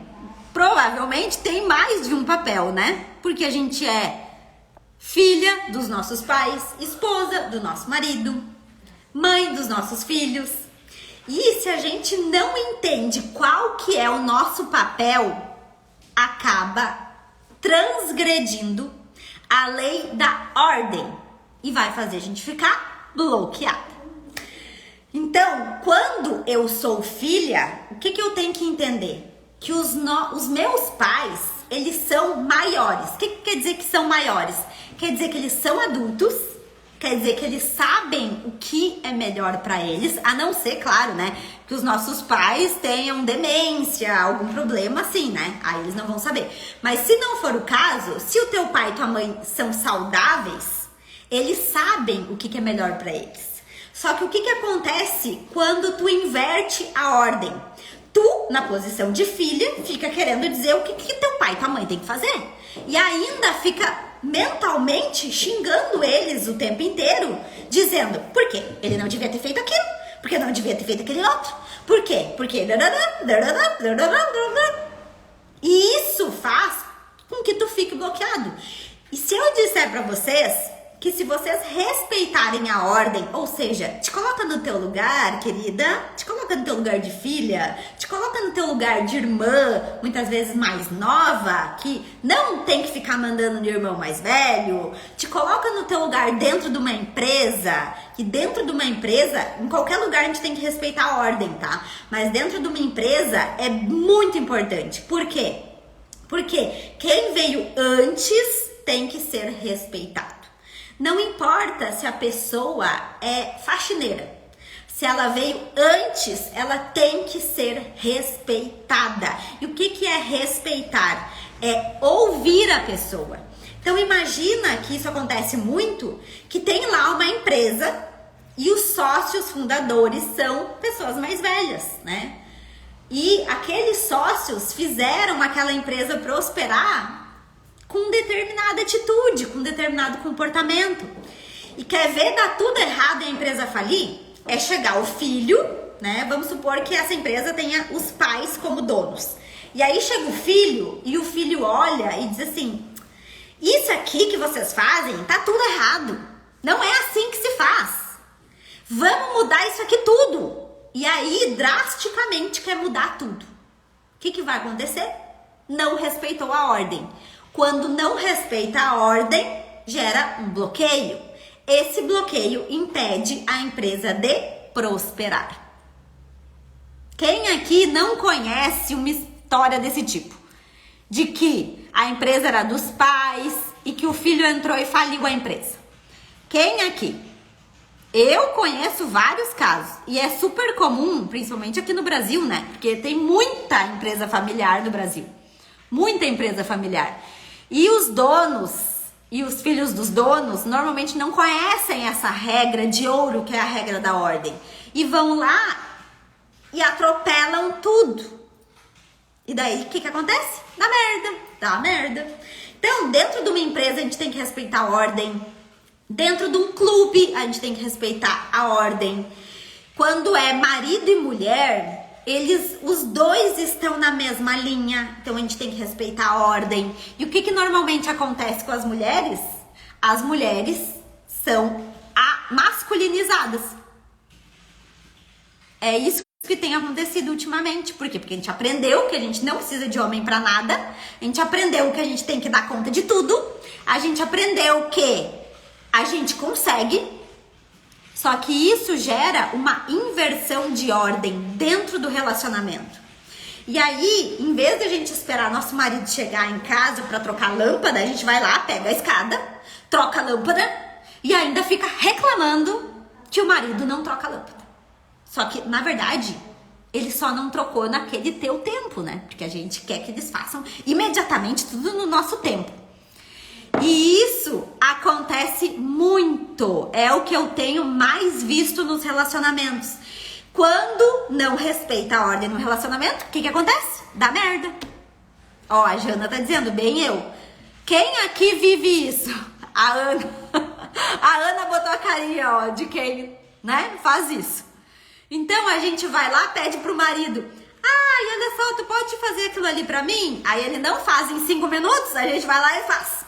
provavelmente tem mais de um papel, né? Porque a gente é filha dos nossos pais, esposa do nosso marido, mãe dos nossos filhos. E se a gente não entende qual que é o nosso papel, acaba transgredindo a lei da ordem e vai fazer a gente ficar bloqueada. Então, quando eu sou filha, o que eu tenho que entender? Que os meus pais, eles são maiores. O que quer dizer que são maiores? Quer dizer que eles são adultos, quer dizer que eles sabem o que é melhor pra eles, a não ser, claro, né, que os nossos pais tenham demência, algum problema assim, né? Aí eles não vão saber. Mas se não for o caso, se o teu pai e tua mãe são saudáveis, eles sabem o que é melhor pra eles. Só que o que acontece quando tu inverte a ordem? Tu, na posição de filha, fica querendo dizer o que teu pai e tua mãe tem que fazer. E ainda fica mentalmente xingando eles o tempo inteiro, dizendo por quê? Ele não devia ter feito aquilo, porque não devia ter feito aquele outro. Por quê? Porque... E isso faz com que tu fique bloqueado. E se eu disser pra vocês que se vocês respeitarem a ordem, ou seja, te coloca no teu lugar, querida, te coloca no teu lugar de filha, te coloca no teu lugar de irmã, muitas vezes mais nova, que não tem que ficar mandando no irmão mais velho, te coloca no teu lugar dentro de uma empresa, que dentro de uma empresa, em qualquer lugar a gente tem que respeitar a ordem, tá? Mas dentro de uma empresa é muito importante. Por quê? Porque quem veio antes tem que ser respeitado. Não importa se a pessoa é faxineira. Se ela veio antes, ela tem que ser respeitada. E o que é respeitar? É ouvir a pessoa. Então imagina que isso acontece muito, que tem lá uma empresa e os sócios fundadores são pessoas mais velhas, né? E aqueles sócios fizeram aquela empresa prosperar com determinada atitude, com determinado comportamento. E quer ver dar tudo errado e a empresa falir? É chegar o filho, né? Vamos supor que essa empresa tenha os pais como donos. E aí chega o filho e o filho olha e diz assim: isso aqui que vocês fazem tá tudo errado. Não é assim que se faz. Vamos mudar isso aqui tudo. E aí drasticamente quer mudar tudo. O que vai acontecer? Não respeitou a ordem. Quando não respeita a ordem, gera um bloqueio. Esse bloqueio impede a empresa de prosperar. Quem aqui não conhece uma história desse tipo? De que a empresa era dos pais e que o filho entrou e faliu a empresa. Quem aqui? Eu conheço vários casos. E é super comum, principalmente aqui no Brasil, né? Porque tem muita empresa familiar no Brasil. Muita empresa familiar. E os donos e os filhos dos donos normalmente não conhecem essa regra de ouro, que é a regra da ordem. E vão lá e atropelam tudo. E daí, o que acontece? Dá merda. Então, dentro de uma empresa, a gente tem que respeitar a ordem. Dentro de um clube, a gente tem que respeitar a ordem. Quando é marido e mulher, os dois estão na mesma linha, então a gente tem que respeitar a ordem. E o que normalmente acontece com as mulheres? As mulheres são masculinizadas. É isso que tem acontecido ultimamente. Por quê? Porque a gente aprendeu que a gente não precisa de homem pra nada. A gente aprendeu que a gente tem que dar conta de tudo. A gente aprendeu que a gente consegue. Só que isso gera uma inversão de ordem dentro do relacionamento. E aí, em vez de a gente esperar nosso marido chegar em casa para trocar a lâmpada, a gente vai lá, pega a escada, troca a lâmpada e ainda fica reclamando que o marido não troca a lâmpada. Só que, na verdade, ele só não trocou naquele teu tempo, né? Porque a gente quer que eles façam imediatamente tudo no nosso tempo. E isso acontece muito. É o que eu tenho mais visto nos relacionamentos. Quando não respeita a ordem no relacionamento, o que acontece? Dá merda. Ó, a Jana tá dizendo, bem eu. Quem aqui vive isso? A Ana. A Ana botou a carinha, ó, de quem, né, faz isso. Então a gente vai lá, pede pro marido: ai, olha só, tu pode fazer aquilo ali pra mim? Aí ele não faz em 5 minutos, a gente vai lá e faz.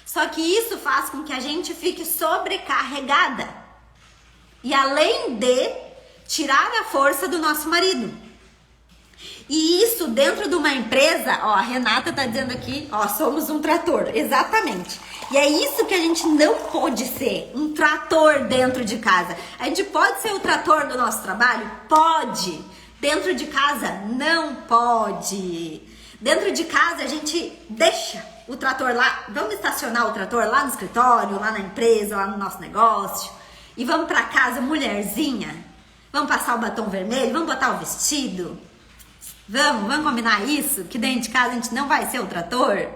Só que isso faz com que a gente fique sobrecarregada. E além de tirar a força do nosso marido. E isso dentro de uma empresa, ó, a Renata tá dizendo aqui, ó, somos um trator, exatamente. E é isso que a gente não pode ser, um trator dentro de casa. A gente pode ser o trator do nosso trabalho? Pode. Dentro de casa, não pode. Dentro de casa, a gente deixa o trator lá, vamos estacionar o trator lá no escritório, lá na empresa, lá no nosso negócio. E vamos pra casa, mulherzinha, vamos passar o batom vermelho, vamos botar o vestido. Vamos combinar isso? Que dentro de casa a gente não vai ser o trator?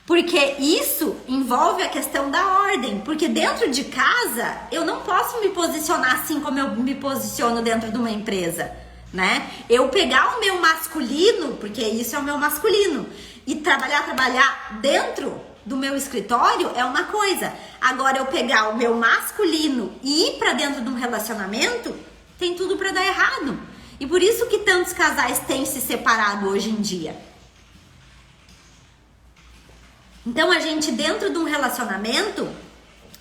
Porque isso envolve a questão da ordem. Porque dentro de casa eu não posso me posicionar assim como eu me posiciono dentro de uma empresa, né? Eu pegar o meu masculino, porque isso é o meu masculino, e trabalhar dentro do meu escritório é uma coisa. Agora eu pegar o meu masculino e ir pra dentro de um relacionamento, tem tudo pra dar errado. E por isso que tantos casais têm se separado hoje em dia. Então a gente, dentro de um relacionamento,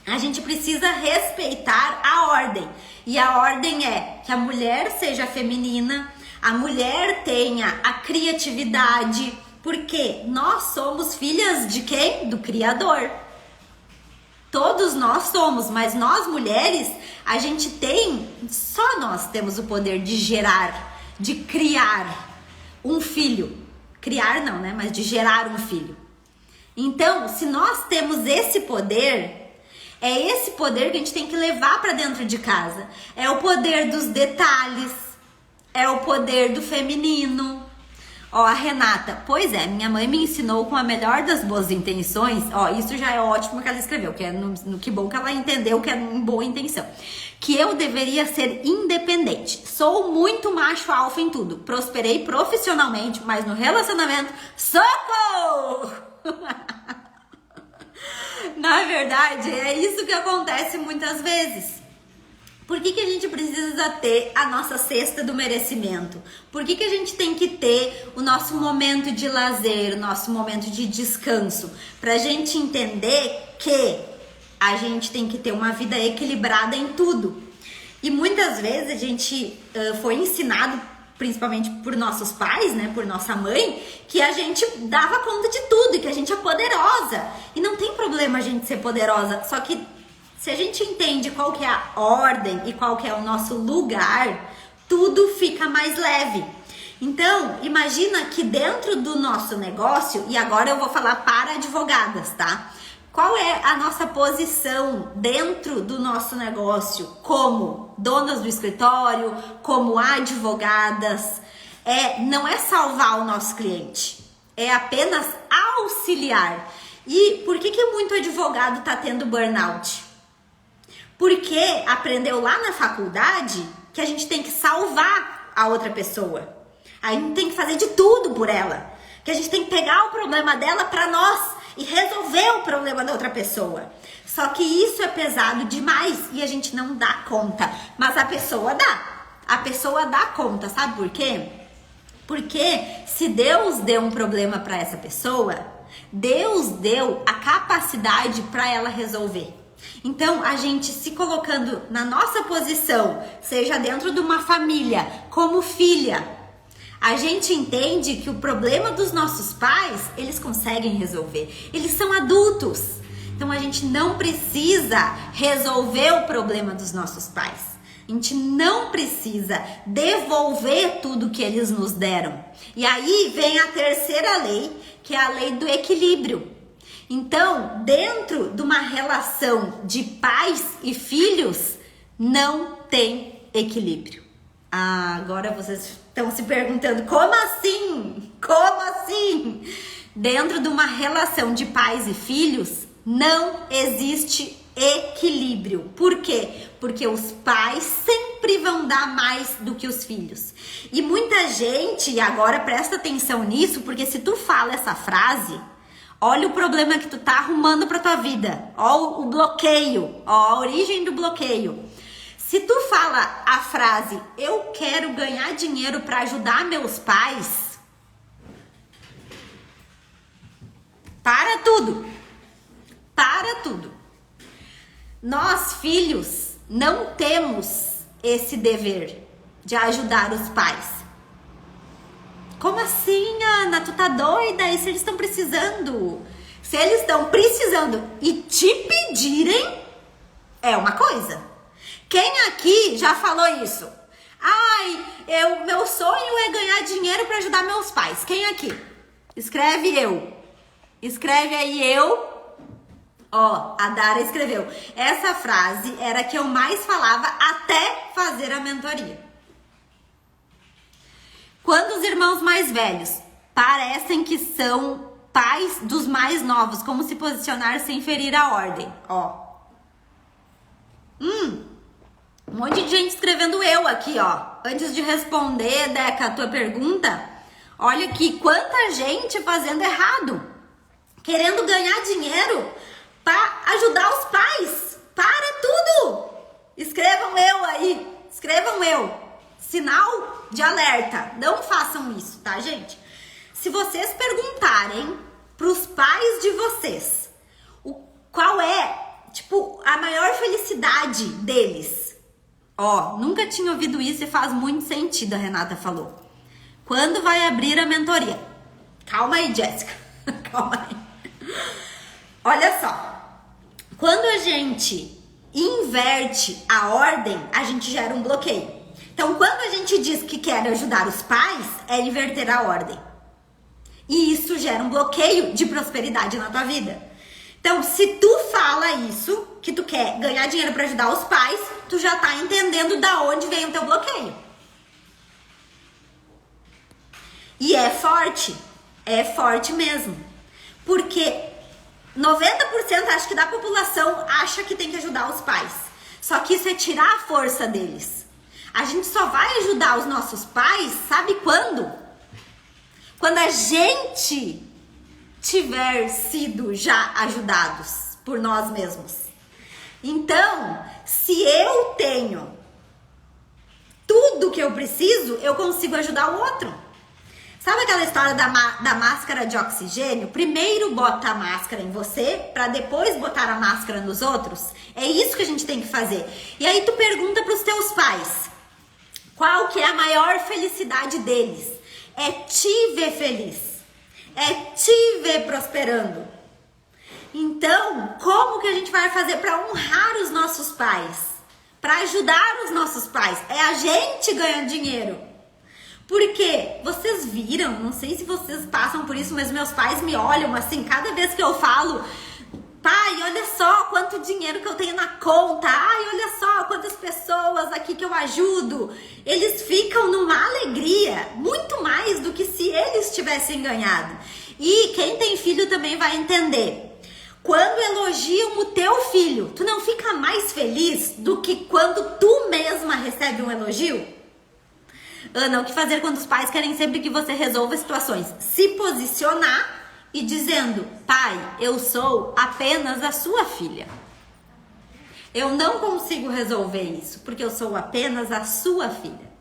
a gente precisa respeitar a ordem. E a ordem é que a mulher seja feminina, a mulher tenha a criatividade, porque nós somos filhas de quem? Do Criador. Todos nós somos, mas nós mulheres, a gente tem, só nós temos o poder de gerar, de criar um filho. Criar não, né? Mas de gerar um filho. Então, se nós temos esse poder, é esse poder que a gente tem que levar para dentro de casa. É o poder dos detalhes, é o poder do feminino. Ó, a Renata, pois é, minha mãe me ensinou com a melhor das boas intenções. Ó, isso já é ótimo que ela escreveu, que é que bom que ela entendeu que é em boa intenção. Que eu deveria ser independente. Sou muito macho alfa em tudo. Prosperei profissionalmente, mas no relacionamento, socorro! Na verdade, é isso que acontece muitas vezes. Por que a gente precisa ter a nossa cesta do merecimento? Por que a gente tem que ter o nosso momento de lazer, o nosso momento de descanso? Pra gente entender que a gente tem que ter uma vida equilibrada em tudo. E muitas vezes a gente foi ensinado, principalmente por nossos pais, né, por nossa mãe, que a gente dava conta de tudo e que a gente é poderosa. E não tem problema a gente ser poderosa, só que se a gente entende qual que é a ordem e qual que é o nosso lugar, tudo fica mais leve. Então, imagina que dentro do nosso negócio, e agora eu vou falar para advogadas, tá? Qual é a nossa posição dentro do nosso negócio como donas do escritório, como advogadas? Não é salvar o nosso cliente, é apenas auxiliar. E por que muito advogado tá tendo burnout? Porque aprendeu lá na faculdade que a gente tem que salvar a outra pessoa. A gente tem que fazer de tudo por ela. Que a gente tem que pegar o problema dela para nós e resolver o problema da outra pessoa. Só que isso é pesado demais e a gente não dá conta. Mas a pessoa dá. A pessoa dá conta, sabe por quê? Porque se Deus deu um problema para essa pessoa, Deus deu a capacidade para ela resolver. Então, a gente se colocando na nossa posição, seja dentro de uma família, como filha, a gente entende que o problema dos nossos pais, eles conseguem resolver. Eles são adultos. Então, a gente não precisa resolver o problema dos nossos pais. A gente não precisa devolver tudo que eles nos deram. E aí vem a terceira lei, que é a lei do equilíbrio. Então, dentro de uma relação de pais e filhos, não tem equilíbrio. Ah, agora vocês estão se perguntando, como assim? Como assim? Dentro de uma relação de pais e filhos, não existe equilíbrio. Por quê? Porque os pais sempre vão dar mais do que os filhos. E muita gente, e agora presta atenção nisso, porque se tu fala essa frase, olha o problema que tu tá arrumando pra tua vida. Ó o bloqueio, ó a origem do bloqueio. Se tu fala a frase, eu quero ganhar dinheiro pra ajudar meus pais, para tudo. Para tudo. Nós, filhos, não temos esse dever de ajudar os pais. Como assim, Ana? Tu tá doida? E se eles estão precisando? Se eles estão precisando e te pedirem, é uma coisa. Quem aqui já falou isso? Ai, meu sonho é ganhar dinheiro para ajudar meus pais. Quem aqui? Escreve eu. Escreve aí eu. Ó, a Dara escreveu. Essa frase era a que eu mais falava até fazer a mentoria. Quando os irmãos mais velhos parecem que são pais dos mais novos, como se posicionar sem ferir a ordem? Ó. Um monte de gente escrevendo eu aqui, ó. Antes de responder, Deca, a tua pergunta, olha aqui, quanta gente fazendo errado. Querendo ganhar dinheiro para ajudar os pais. Para tudo. Escrevam eu aí. Escrevam eu. Sinal de alerta. Não façam isso, tá, gente? Se vocês perguntarem pros pais de vocês qual é, tipo, a maior felicidade deles. Ó, nunca tinha ouvido isso e faz muito sentido, a Renata falou. Quando vai abrir a mentoria? Calma aí, Jéssica. Calma aí. Olha só. Quando a gente inverte a ordem, a gente gera um bloqueio. Então, quando a gente diz que quer ajudar os pais, é inverter a ordem. E isso gera um bloqueio de prosperidade na tua vida. Então, se tu fala isso, que tu quer ganhar dinheiro para ajudar os pais, tu já tá entendendo da onde vem o teu bloqueio. E é forte mesmo. Porque 90% acho que da população acha que tem que ajudar os pais. Só que isso é tirar a força deles. A gente só vai ajudar os nossos pais, sabe quando? Quando a gente tiver sido já ajudados por nós mesmos. Então, se eu tenho tudo que eu preciso, eu consigo ajudar o outro. Sabe aquela história da máscara de oxigênio? Primeiro bota a máscara em você, para depois botar a máscara nos outros? É isso que a gente tem que fazer. E aí tu pergunta pros teus pais, qual que é a maior felicidade deles? É te ver feliz. É te ver prosperando. Então, como que a gente vai fazer para honrar os nossos pais? Para ajudar os nossos pais? É a gente ganhando dinheiro. Porque vocês viram, não sei se vocês passam por isso, mas meus pais me olham assim, cada vez que eu falo, pai, olha só quanto dinheiro que eu tenho na conta, ai, olha só quantas pessoas aqui que eu ajudo. Eles ficam numa alegria, muito mais do que se eles tivessem ganhado. E quem tem filho também vai entender. Quando elogiam o teu filho, tu não fica mais feliz do que quando tu mesma recebe um elogio? Ana, o que fazer quando os pais querem sempre que você resolva situações? Se posicionar e dizendo, pai, eu sou apenas a sua filha. Eu não consigo resolver isso, porque eu sou apenas a sua filha.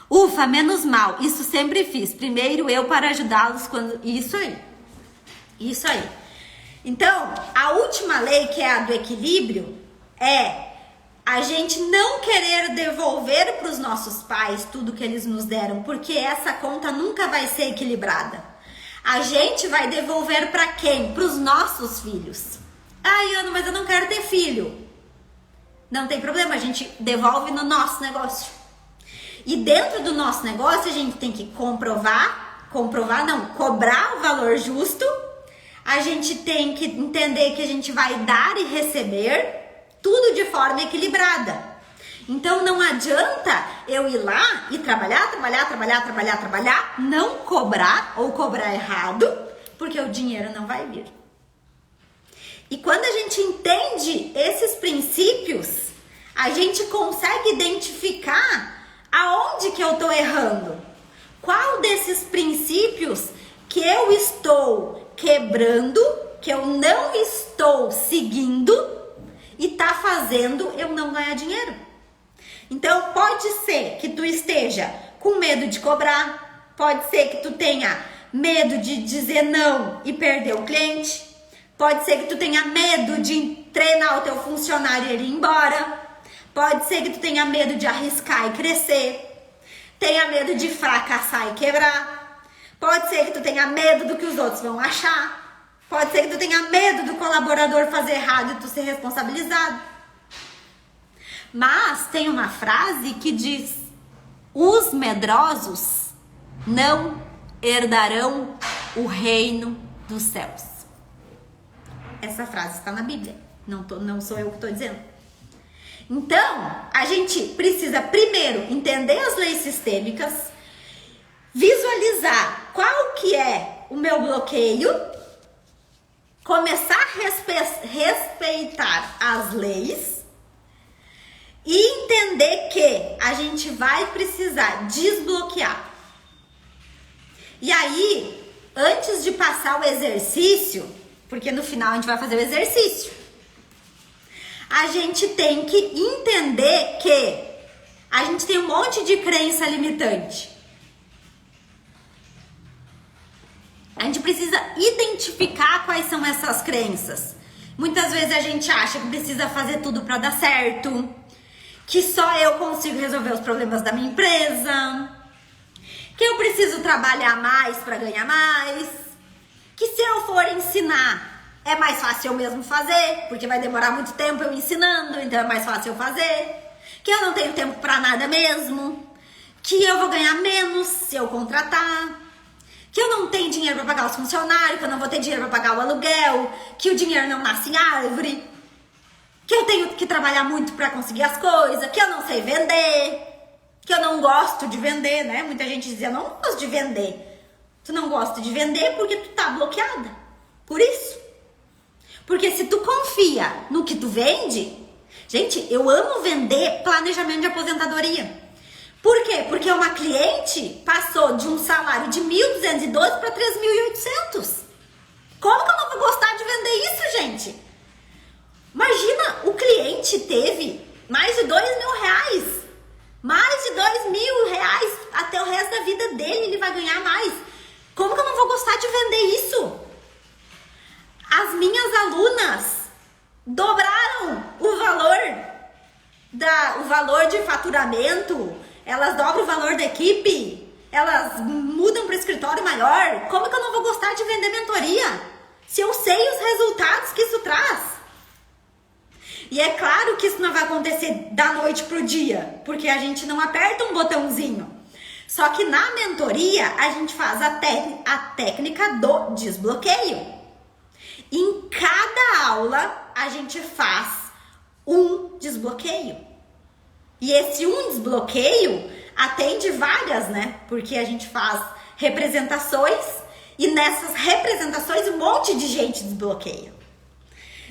Ufa, menos mal, isso sempre fiz. Primeiro eu para ajudá-los quando... Isso aí. Então, a última lei, que é a do equilíbrio, é a gente não querer devolver para os nossos pais tudo que eles nos deram, porque essa conta nunca vai ser equilibrada. A gente vai devolver para quem? Para os nossos filhos. Ai, Ana, mas eu não quero ter filho. Não tem problema, a gente devolve no nosso negócio. E dentro do nosso negócio, a gente tem que cobrar o valor justo. A gente tem que entender que a gente vai dar e receber tudo de forma equilibrada. Então não adianta eu ir lá e trabalhar, não cobrar ou cobrar errado, porque o dinheiro não vai vir. E quando a gente entende esses princípios, a gente consegue identificar aonde que eu tô errando. Qual desses princípios que eu estou quebrando, que eu não estou seguindo e tá fazendo eu não ganhar dinheiro. Então pode ser que tu esteja com medo de cobrar, pode ser que tu tenha medo de dizer não e perder o cliente, pode ser que tu tenha medo de treinar o teu funcionário e ele ir embora, pode ser que tu tenha medo de arriscar e crescer, tenha medo de fracassar e quebrar, pode ser que tu tenha medo do que os outros vão achar, pode ser que tu tenha medo do colaborador fazer errado e tu ser responsabilizado. Mas tem uma frase que diz: os medrosos não herdarão o reino dos céus. Essa frase está na Bíblia, não sou eu que estou dizendo. Então, a gente precisa primeiro entender as leis sistêmicas, visualizar qual que é o meu bloqueio, começar a respeitar as leis e entender que a gente vai precisar desbloquear. E aí, antes de passar o exercício, porque no final a gente vai fazer o exercício, a gente tem que entender que a gente tem um monte de crença limitante. A gente precisa identificar quais são essas crenças. Muitas vezes a gente acha que precisa fazer tudo para dar certo, que só eu consigo resolver os problemas da minha empresa, que eu preciso trabalhar mais para ganhar mais, que se eu for ensinar é mais fácil eu mesmo fazer, porque vai demorar muito tempo eu ensinando, então é mais fácil eu fazer, que eu não tenho tempo para nada mesmo, que eu vou ganhar menos se eu contratar, que eu não tenho dinheiro para pagar os funcionários, que eu não vou ter dinheiro para pagar o aluguel, que o dinheiro não nasce em árvore, que eu tenho que trabalhar muito para conseguir as coisas, que eu não sei vender, que eu não gosto de vender, né? Muita gente dizia, eu não gosto de vender. Tu não gosta de vender porque tu tá bloqueada. Por isso. Porque se tu confia no que tu vende... Gente, eu amo vender planejamento de aposentadoria. Por quê? Porque uma cliente passou de um salário de 1.212 para 3.800. Como que eu não vou gostar de vender isso, gente? Imagina, o cliente teve mais de R$2.000. Mais de R$2.000 até o resto da vida dele, ele vai ganhar mais. Como que eu não vou gostar de vender isso? As minhas alunas dobraram o valor de faturamento, elas dobram o valor da equipe, elas mudam para o escritório maior. Como que eu não vou gostar de vender mentoria? Se eu sei os resultados que isso traz. E é claro que isso não vai acontecer da noite pro dia, porque a gente não aperta um botãozinho. Só que na mentoria, a gente faz a técnica do desbloqueio. Em cada aula, a gente faz um desbloqueio. E esse um desbloqueio atende várias, né? Porque a gente faz representações e nessas representações um monte de gente desbloqueia.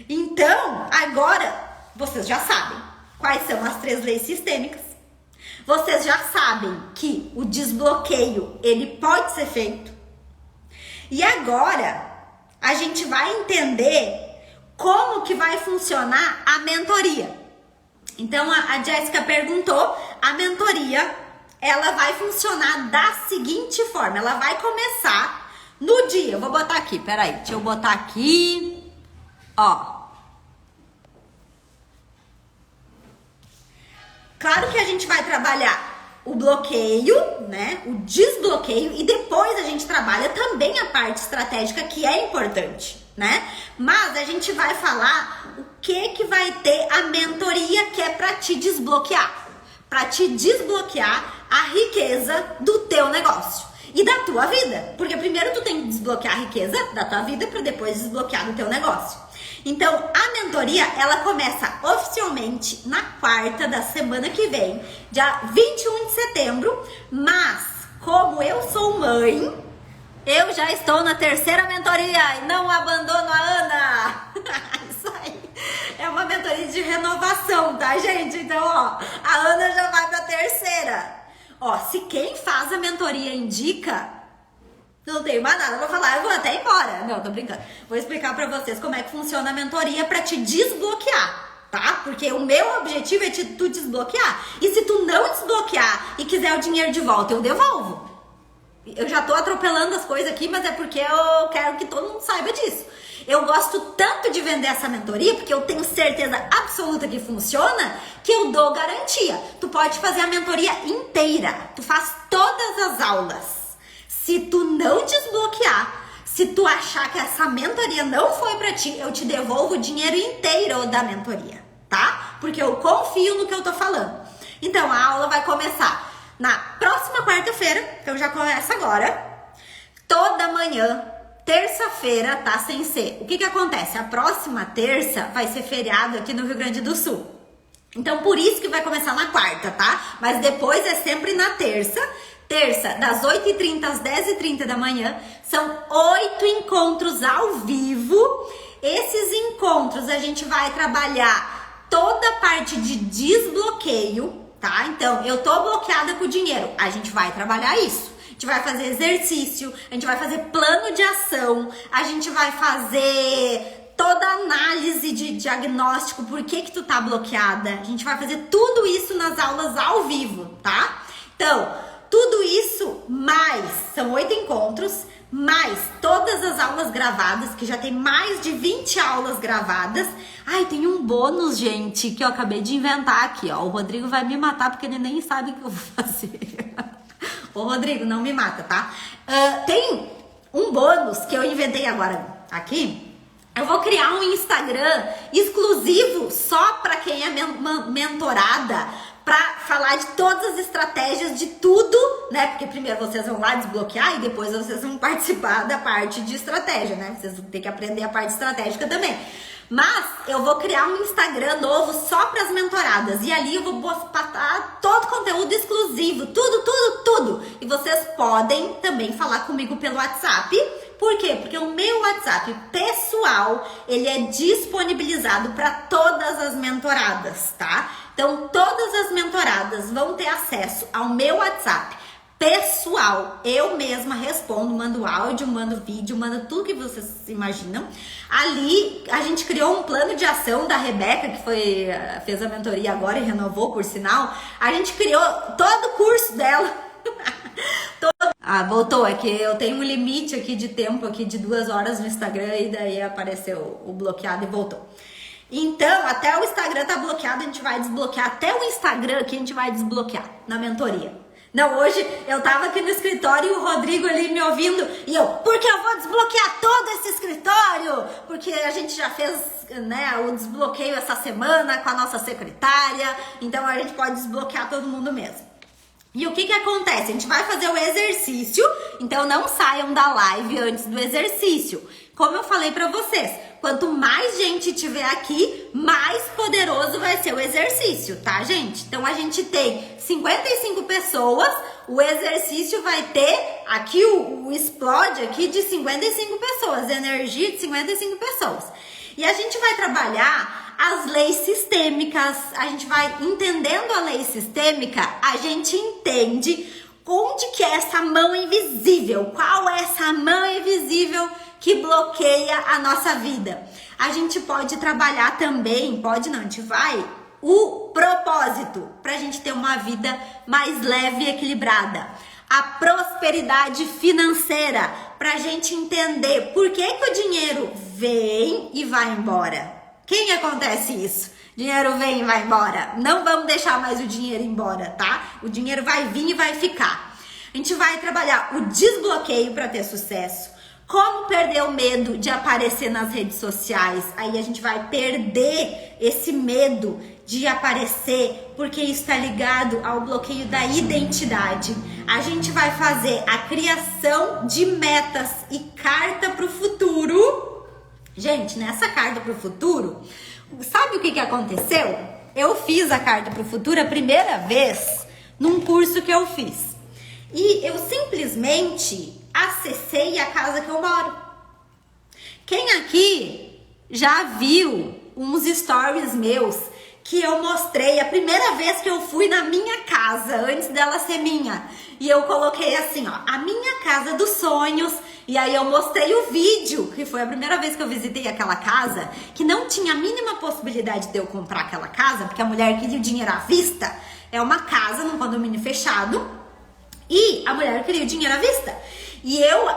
Então, agora... vocês já sabem quais são as 3 leis sistêmicas. Vocês já sabem que o desbloqueio, ele pode ser feito. E agora, a gente vai entender como que vai funcionar a mentoria. Então, a Jéssica perguntou, a mentoria, ela vai funcionar da seguinte forma. Ela vai começar no dia. Eu vou botar aqui, peraí. Deixa eu botar aqui. Ó. Claro que a gente vai trabalhar o bloqueio, né? O desbloqueio e depois a gente trabalha também a parte estratégica que é importante, né? Mas a gente vai falar o que vai ter a mentoria que é para te desbloquear. Para te desbloquear a riqueza do teu negócio. e da tua vida. Porque primeiro tu tem que desbloquear a riqueza da tua vida para depois desbloquear do teu negócio. Então, a mentoria, ela começa oficialmente na quarta da semana que vem, dia 21 de setembro, mas como eu sou mãe, eu já estou na terceira mentoria e não abandono a Ana. Isso aí é uma mentoria de renovação, tá, gente? Então, ó, a Ana já vai pra terceira. Ó, se quem faz a mentoria indica, não tenho mais nada pra falar, eu vou até embora. Não, tô brincando. Vou explicar pra vocês como é que funciona a mentoria pra te desbloquear, tá? Porque o meu objetivo é tu desbloquear. E se tu não desbloquear e quiser o dinheiro de volta, eu devolvo. Eu já tô atropelando as coisas aqui, mas é porque eu quero que todo mundo saiba disso. Eu gosto tanto de vender essa mentoria, porque eu tenho certeza absoluta que funciona, que eu dou garantia. Tu pode fazer a mentoria inteira. Tu faz todas as aulas. Se tu não desbloquear, se tu achar que essa mentoria não foi pra ti, eu te devolvo o dinheiro inteiro da mentoria, tá? Porque eu confio no que eu tô falando. Então, a aula vai começar na próxima quarta-feira, então já começa agora, toda manhã, terça-feira, tá? Sem ser. O que acontece? A próxima terça vai ser feriado aqui no Rio Grande do Sul. Então, por isso que vai começar na quarta, tá? Mas depois é sempre na terça. Terça, das 8h30 às 10h30 da manhã, são 8 encontros ao vivo. Esses encontros a gente vai trabalhar toda a parte de desbloqueio, tá? Então, eu tô bloqueada com o dinheiro, a gente vai trabalhar isso. A gente vai fazer exercício, a gente vai fazer plano de ação, a gente vai fazer toda a análise de diagnóstico, por que tu tá bloqueada. A gente vai fazer tudo isso nas aulas ao vivo, tá? Então, tudo isso mais, são 8 encontros, mais todas as aulas gravadas, que já tem mais de 20 aulas gravadas. Ai, tem um bônus, gente, que eu acabei de inventar aqui, ó. O Rodrigo vai me matar porque ele nem sabe o que eu vou fazer. Ô, Rodrigo, não me mata, tá? Tem um bônus que eu inventei agora aqui. Eu vou criar um Instagram exclusivo só para quem é mentorada, pra falar de todas as estratégias de tudo, né? Porque primeiro vocês vão lá desbloquear e depois vocês vão participar da parte de estratégia, né? Vocês vão ter que aprender a parte estratégica também. Mas eu vou criar um Instagram novo só para as mentoradas. E ali eu vou botar todo o conteúdo exclusivo, tudo. E vocês podem também falar comigo pelo WhatsApp. Por quê? Porque o meu WhatsApp pessoal, ele é disponibilizado para todas as mentoradas, tá? Então, todas as mentoradas vão ter acesso ao meu WhatsApp pessoal. Eu mesma respondo, mando áudio, mando vídeo, mando tudo que vocês imaginam. Ali, a gente criou um plano de ação da Rebeca, que fez a mentoria agora e renovou, por sinal. A gente criou todo o curso dela. Ah, voltou, é que eu tenho um limite aqui de tempo, aqui de 2 horas no Instagram, e daí apareceu o bloqueado e voltou. Então, até o Instagram tá bloqueado, a gente vai desbloquear. Até o Instagram aqui a gente vai desbloquear na mentoria. Não, hoje eu tava aqui no escritório e o Rodrigo ali me ouvindo. E eu, porque eu vou desbloquear todo esse escritório? Porque a gente já fez, né, o desbloqueio essa semana com a nossa secretária. Então a gente pode desbloquear todo mundo mesmo. E o que acontece? A gente vai fazer o exercício, então não saiam da live antes do exercício. Como eu falei pra vocês, quanto mais gente tiver aqui, mais poderoso vai ser o exercício, tá, gente? Então a gente tem 55 pessoas, o exercício vai ter aqui o explode aqui de 55 pessoas, energia de 55 pessoas. E a gente vai trabalhar as leis sistêmicas, a gente vai entendendo a lei sistêmica, a gente entende onde que é essa mão invisível, qual é essa mão invisível que bloqueia a nossa vida. A gente pode trabalhar também, pode não, a gente vai, o propósito, pra gente ter uma vida mais leve e equilibrada. A prosperidade financeira, pra gente entender por que o dinheiro vem e vai embora. Quem acontece isso? Dinheiro vem e vai embora. Não vamos deixar mais o dinheiro embora, tá? O dinheiro vai vir e vai ficar. A gente vai trabalhar o desbloqueio para ter sucesso. Como perder o medo de aparecer nas redes sociais? Aí a gente vai perder esse medo de aparecer, porque isso está ligado ao bloqueio da identidade. A gente vai fazer a criação de metas e carta para o futuro. Gente, nessa carta para o futuro, sabe o que aconteceu? Eu fiz a carta para o futuro a primeira vez num curso que eu fiz. E eu simplesmente acessei a casa que eu moro. Quem aqui já viu uns stories meus que eu mostrei a primeira vez que eu fui na minha casa, antes dela ser minha? E eu coloquei assim, ó, a minha casa dos sonhos. E aí eu mostrei o vídeo, que foi a primeira vez que eu visitei aquela casa, que não tinha a mínima possibilidade de eu comprar aquela casa, porque a mulher queria o dinheiro à vista. É uma casa num condomínio fechado e a mulher queria o dinheiro à vista. E eu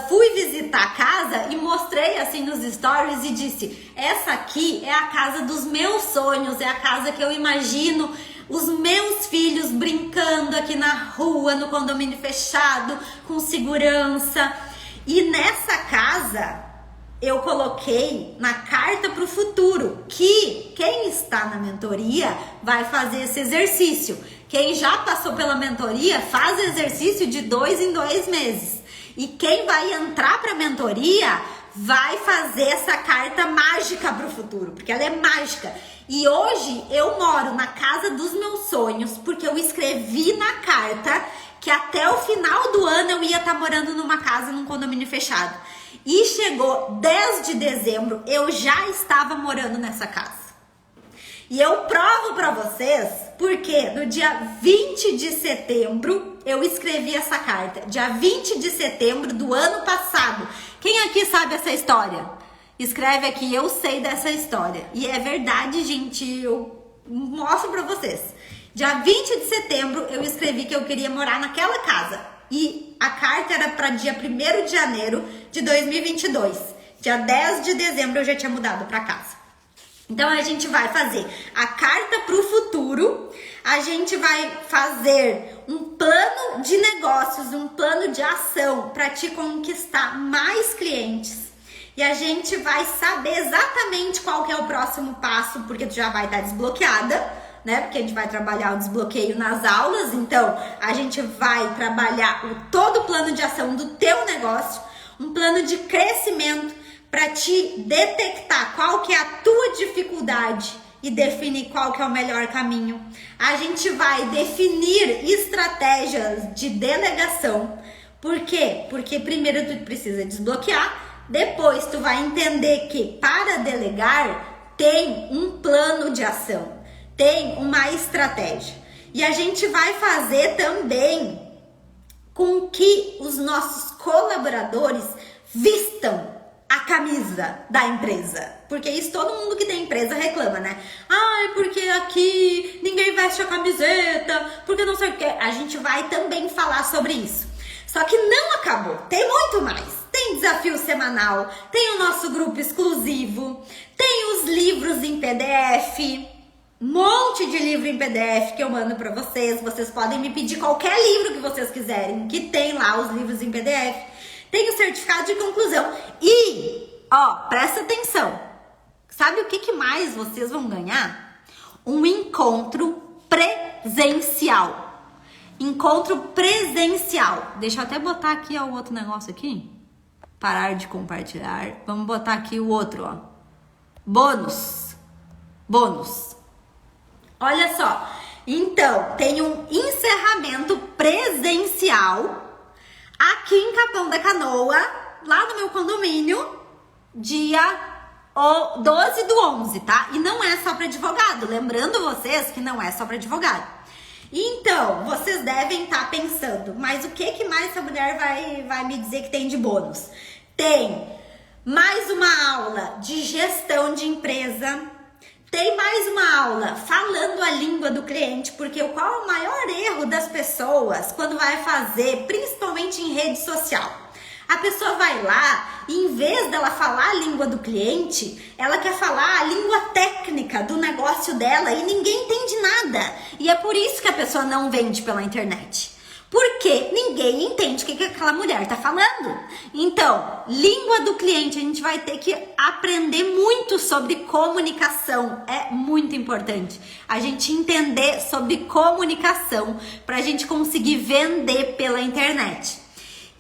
fui visitar a casa e mostrei assim nos stories e disse: essa aqui é a casa dos meus sonhos, é a casa que eu imagino os meus filhos brincando aqui na rua, no condomínio fechado, com segurança. E nessa casa eu coloquei na carta para o futuro que quem está na mentoria vai fazer esse exercício. Quem já passou pela mentoria faz exercício de 2 em 2 meses. E quem vai entrar para a mentoria vai fazer essa carta mágica para o futuro, porque ela é mágica. E hoje eu moro na casa dos meus sonhos, porque eu escrevi na carta que até o final do ano eu ia estar morando numa casa, num condomínio fechado. E chegou 10 de dezembro, eu já estava morando nessa casa. E eu provo pra vocês, porque no dia 20 de setembro eu escrevi essa carta. Dia 20 de setembro do ano passado. Quem aqui sabe essa história? Escreve aqui, eu sei dessa história. E é verdade, gente, eu mostro pra vocês. Dia 20 de setembro eu escrevi que eu queria morar naquela casa. E a carta era para dia 1º de janeiro de 2022. Dia 10 de dezembro eu já tinha mudado para casa. Então a gente vai fazer a carta para o futuro, a gente vai fazer um plano de negócios, um plano de ação para te conquistar mais clientes. E a gente vai saber exatamente qual que é o próximo passo, porque tu já vai estar desbloqueada, né? Porque a gente vai trabalhar o desbloqueio nas aulas, então a gente vai trabalhar todo o plano de ação do teu negócio, um plano de crescimento para te detectar qual que é a tua dificuldade e definir qual que é o melhor caminho. A gente vai definir estratégias de delegação. Por quê? Porque primeiro tu precisa desbloquear, depois tu vai entender que para delegar tem um plano de ação, tem uma estratégia. E a gente vai fazer também com que os nossos colaboradores vistam a camisa da empresa. Porque isso todo mundo que tem empresa reclama, né? Ai, porque aqui ninguém veste a camiseta, porque não sei o que. A gente vai também falar sobre isso. Só que não acabou, tem muito mais. Tem desafio semanal, tem o nosso grupo exclusivo, tem os livros em PDF, monte de livro em PDF que eu mando pra vocês. Vocês podem me pedir qualquer livro que vocês quiserem, que tem lá os livros em PDF. Tem o certificado de conclusão. E, ó, presta atenção. Sabe o que mais vocês vão ganhar? Um encontro presencial. Encontro presencial. Deixa eu até botar aqui, ó, o outro negócio aqui. Parar de compartilhar. Vamos botar aqui o outro, ó. Bônus. Bônus. Olha só. Então, tem um encerramento presencial aqui em Capão da Canoa, lá no meu condomínio, dia 12 do 11, tá? E não é só para advogado, lembrando vocês que não é só para advogado. Então, vocês devem estar pensando, mas o que mais essa mulher vai me dizer que tem de bônus? Tem mais uma aula de gestão de empresa, tem mais uma aula falando a língua do cliente, porque qual é o maior erro das pessoas quando vai fazer, principalmente em rede social? A pessoa vai lá e em vez dela falar a língua do cliente, ela quer falar a língua técnica do negócio dela e ninguém entende nada. E é por isso que a pessoa não vende pela internet. Porque ninguém entende o que aquela mulher tá falando. Então, língua do cliente, a gente vai ter que aprender muito sobre comunicação. É muito importante a gente entender sobre comunicação para a gente conseguir vender pela internet.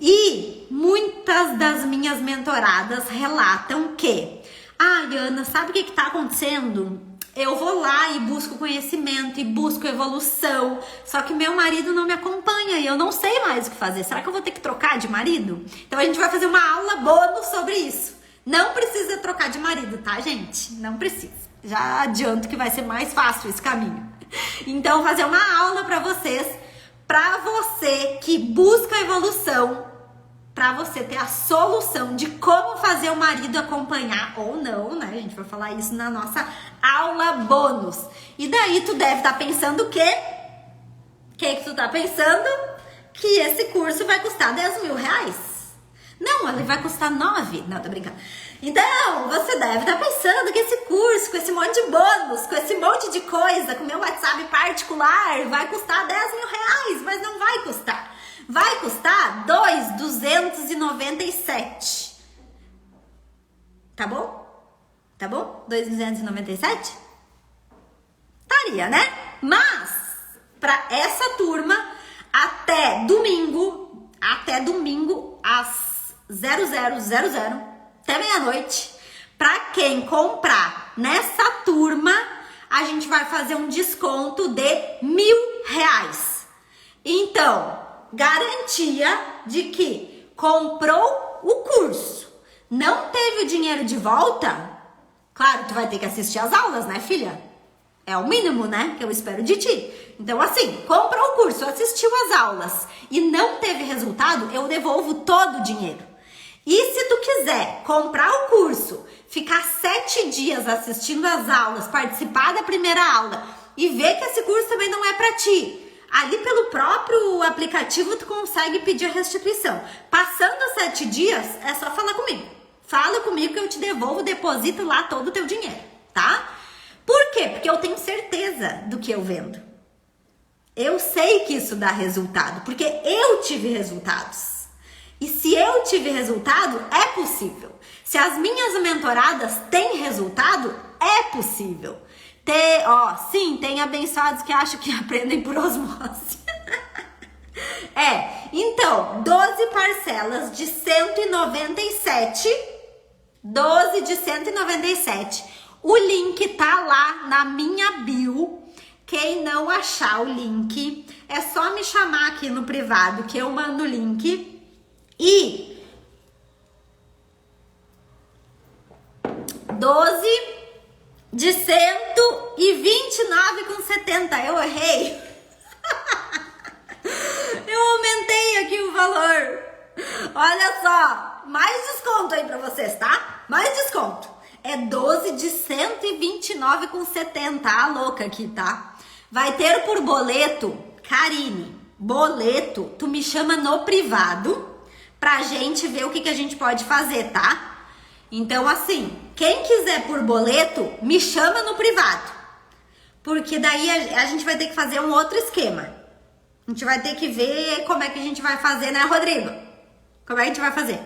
E muitas das minhas mentoradas relatam que, Ana, sabe o que tá acontecendo? Eu vou lá e busco conhecimento e busco evolução, só que meu marido não me acompanha e eu não sei mais o que fazer. Será que eu vou ter que trocar de marido? Então a gente vai fazer uma aula bônus sobre isso. Não precisa trocar de marido, tá, gente? Não precisa. Já adianto que vai ser mais fácil esse caminho. Então, fazer uma aula pra vocês, pra você que busca evolução, pra você ter a solução de como fazer o marido acompanhar ou não, né? A gente vai falar isso na nossa aula bônus. E daí tu deve estar pensando o quê? O que tu tá pensando? Que esse curso vai custar 10 mil reais. Não, ele vai custar 9. Não, tô brincando. Então, você deve estar pensando que esse curso, com esse monte de bônus, com esse monte de coisa, com meu WhatsApp particular, vai custar 10 mil reais, mas não vai custar. Vai custar 2.297. Tá bom? Tá bom? 2.297? Estaria, né? Mas, para essa turma, até domingo às 00:00, até meia-noite, para quem comprar nessa turma, a gente vai fazer um desconto de R$1.000. Então, garantia de que comprou o curso, não teve o dinheiro de volta, claro, tu vai ter que assistir às aulas, né, filha? É o mínimo, né, que eu espero de ti. Então, assim, comprou o curso, assistiu às aulas e não teve resultado, eu devolvo todo o dinheiro. E se tu quiser comprar o curso, ficar 7 dias assistindo às aulas, participar da primeira aula e ver que esse curso também não é pra ti, ali pelo próprio aplicativo tu consegue pedir a restituição. Passando os 7 dias, é só falar comigo. Fala comigo que eu te devolvo, deposito lá todo o teu dinheiro, tá? Por quê? Porque eu tenho certeza do que eu vendo. Eu sei que isso dá resultado, porque eu tive resultados. E se eu tive resultado, é possível. Se as minhas mentoradas têm resultado, é possível. Sim, tem abençoados que acham que aprendem por osmose. Então, 12 parcelas de 197. 12 de 197. O link tá lá na minha bio. Quem não achar o link, é só me chamar aqui no privado que eu mando o link. E 12 de 129,70. Eu errei. Eu aumentei aqui o valor. Olha só, mais desconto aí pra vocês, tá? Mais desconto. É 12 de 129,70. A louca aqui, tá? Vai ter por boleto, Karine, boleto, tu me chama no privado pra gente ver o que a gente pode fazer, tá? Então, assim, quem quiser por boleto, me chama no privado. Porque daí a gente vai ter que fazer um outro esquema. A gente vai ter que ver como é que a gente vai fazer, né, Rodrigo? Como é que a gente vai fazer?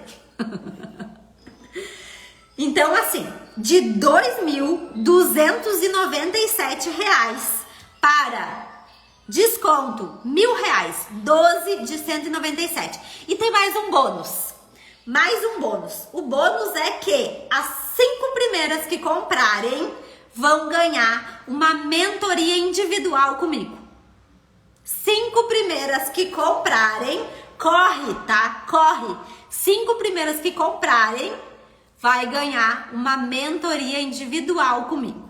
Então, assim, de R$2.297 para desconto R$1.000, 12 de 197. E tem mais um bônus. Mais um bônus. O bônus é que as 5 primeiras que comprarem vão ganhar uma mentoria individual comigo. 5 primeiras que comprarem, corre, tá? Corre. 5 primeiras que comprarem vai ganhar uma mentoria individual comigo.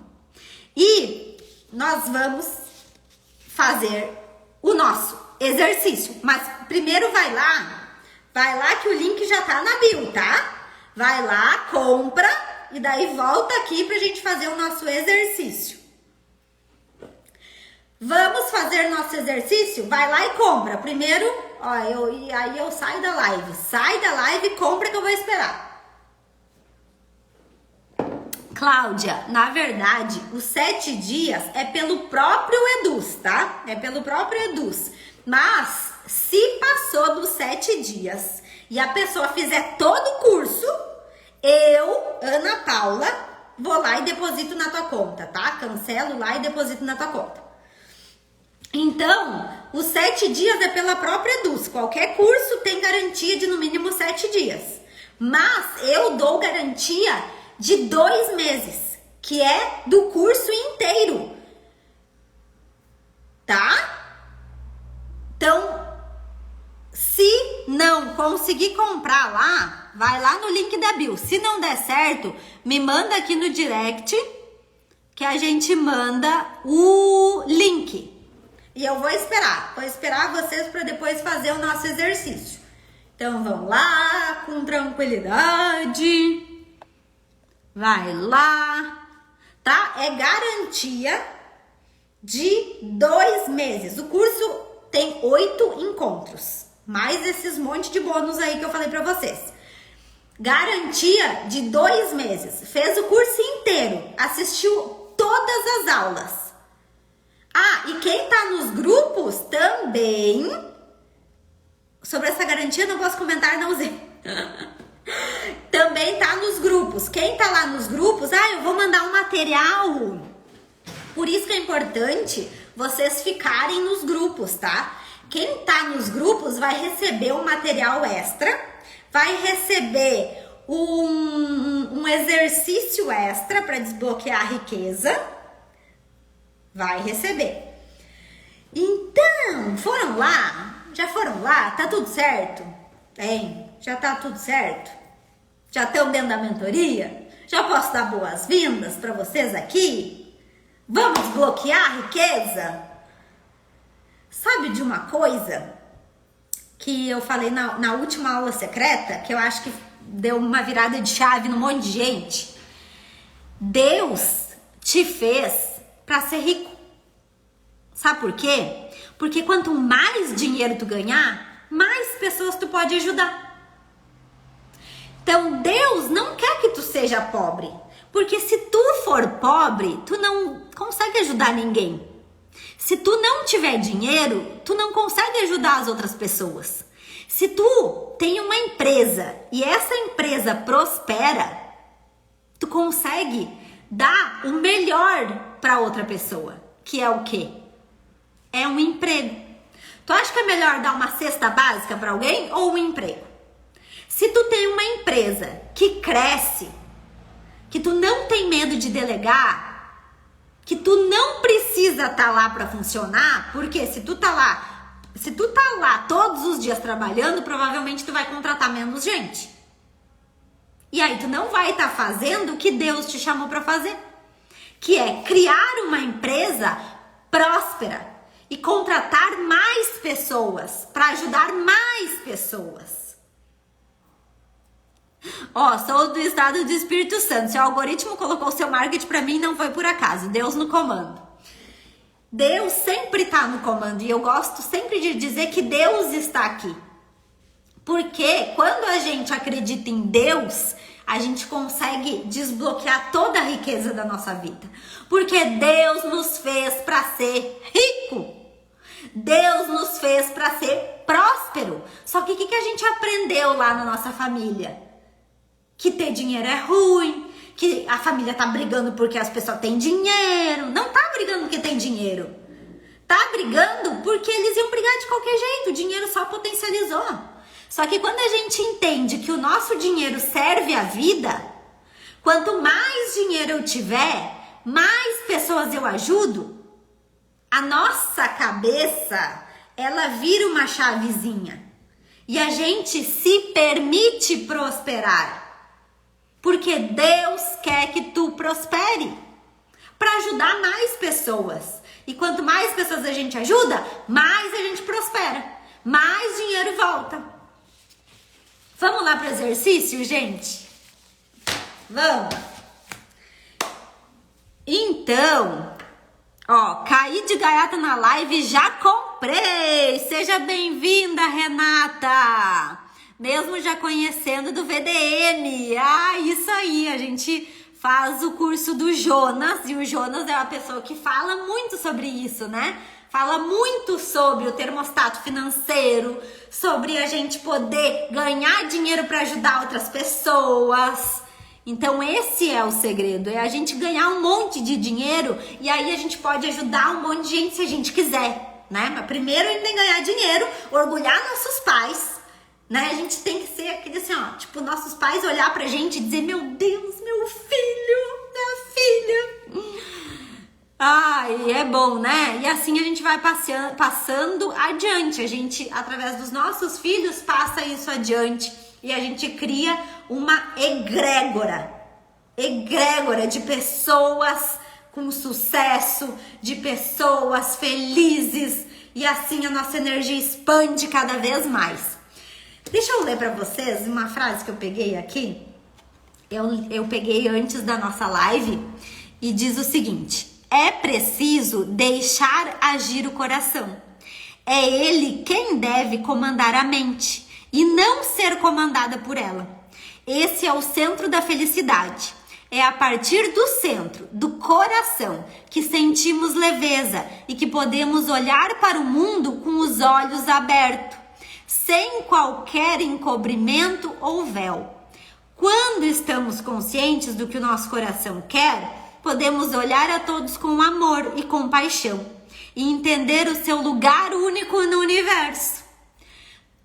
E nós vamos fazer o nosso exercício. Mas primeiro vai lá que o link já tá na bio, tá? Vai lá, compra e daí volta aqui pra gente fazer o nosso exercício. Vamos fazer nosso exercício? Vai lá e compra. Primeiro, aí eu saio da live. Sai da live e compra que eu vou esperar. Cláudia, na verdade, os 7 dias é pelo próprio Eduz, tá? É pelo próprio Eduz. Mas se passou dos 7 dias e a pessoa fizer todo o curso, eu, Ana Paula, vou lá e deposito na tua conta, tá? Cancelo lá e deposito na tua conta. Então, os 7 dias é pela própria Eduz. Qualquer curso tem garantia de no mínimo 7 dias. Mas eu dou garantia de 2 meses, que é do curso inteiro. Tá? Então, se não conseguir comprar lá, vai lá no link da bio. Se não der certo, me manda aqui no direct que a gente manda o link. E eu vou esperar vocês para depois fazer o nosso exercício. Então, vão lá com tranquilidade. Vai lá, tá? É garantia de 2 meses. O curso tem 8 encontros, mais esses monte de bônus aí que eu falei pra vocês. Garantia de 2 meses. Fez o curso inteiro, assistiu todas as aulas. Ah, e quem tá nos grupos também. Sobre essa garantia não posso comentar, não usei. Também tá nos grupos. Quem tá lá nos grupos, eu vou mandar um material. Por isso que é importante vocês ficarem nos grupos, tá? Quem tá nos grupos vai receber um material extra, vai receber um exercício extra para desbloquear a riqueza. Vai receber. Então, foram lá? Já foram lá? Tá tudo certo? Hein? Já tá tudo certo? Já estão dentro da mentoria? Já posso dar boas-vindas para vocês aqui? Vamos desbloquear a riqueza? Sabe de uma coisa que eu falei na última aula secreta, que eu acho que deu uma virada de chave num monte de gente? Deus te fez para ser rico. Sabe por quê? Porque quanto mais dinheiro tu ganhar, mais pessoas tu pode ajudar. Então Deus não quer que tu seja pobre, porque se tu for pobre, tu não consegue ajudar ninguém. Se tu não tiver dinheiro, tu não consegue ajudar as outras pessoas. Se tu tem uma empresa e essa empresa prospera, tu consegue dar o melhor para outra pessoa, que é o quê? É um emprego. Tu acha que é melhor dar uma cesta básica para alguém ou um emprego? Se tu tem uma empresa que cresce, que tu não tem medo de delegar, que tu não precisa estar lá para funcionar, porque se tu tá lá todos os dias trabalhando, provavelmente tu vai contratar menos gente. E aí tu não vai estar fazendo o que Deus te chamou para fazer, que é criar uma empresa próspera e contratar mais pessoas para ajudar mais pessoas. Sou do estado do Espírito Santo. Seu algoritmo colocou o seu marketing para mim, não foi por acaso. Deus no comando. Deus sempre está no comando e eu gosto sempre de dizer que Deus está aqui. Porque quando a gente acredita em Deus, a gente consegue desbloquear toda a riqueza da nossa vida. Porque Deus nos fez para ser rico. Deus nos fez para ser próspero. Só que o que a gente aprendeu lá na nossa família? Que ter dinheiro é ruim, que a família tá brigando porque as pessoas têm dinheiro. Não tá brigando porque tem dinheiro. Tá brigando porque eles iam brigar de qualquer jeito. O dinheiro só potencializou. Só que quando a gente entende que o nosso dinheiro serve à vida, quanto mais dinheiro eu tiver, mais pessoas eu ajudo, a nossa cabeça, ela vira uma chavezinha. E a gente se permite prosperar. Porque Deus quer que tu prospere para ajudar mais pessoas. E quanto mais pessoas a gente ajuda, mais a gente prospera. Mais dinheiro volta. Vamos lá para o exercício, gente? Vamos. Então, caí de gaiata na live, já comprei. Seja bem-vinda, Renata. Mesmo já conhecendo do VDN. Isso aí, a gente faz o curso do Jonas, e o Jonas é uma pessoa que fala muito sobre isso, né? Fala muito sobre o termostato financeiro, sobre a gente poder ganhar dinheiro para ajudar outras pessoas. Então esse é o segredo, é a gente ganhar um monte de dinheiro e aí a gente pode ajudar um monte de gente se a gente quiser, né? Mas primeiro a gente tem que ganhar dinheiro, orgulhar nossos pais, né? A gente tem que ser aquele assim, ó, tipo, nossos pais olhar pra gente e dizer, meu Deus, meu filho, minha filha. Ai, é bom, né? E assim a gente vai passando adiante. A gente, através dos nossos filhos, passa isso adiante. E a gente cria uma egrégora de pessoas com sucesso, de pessoas felizes. E assim a nossa energia expande cada vez mais. Deixa eu ler para vocês uma frase que eu peguei aqui. Eu peguei antes da nossa live e diz o seguinte: é preciso deixar agir o coração. É ele quem deve comandar a mente e não ser comandada por ela. Esse é o centro da felicidade. É a partir do centro, do coração, que sentimos leveza e que podemos olhar para o mundo com os olhos abertos, sem qualquer encobrimento ou véu. Quando estamos conscientes do que o nosso coração quer, podemos olhar a todos com amor e compaixão e entender o seu lugar único no universo.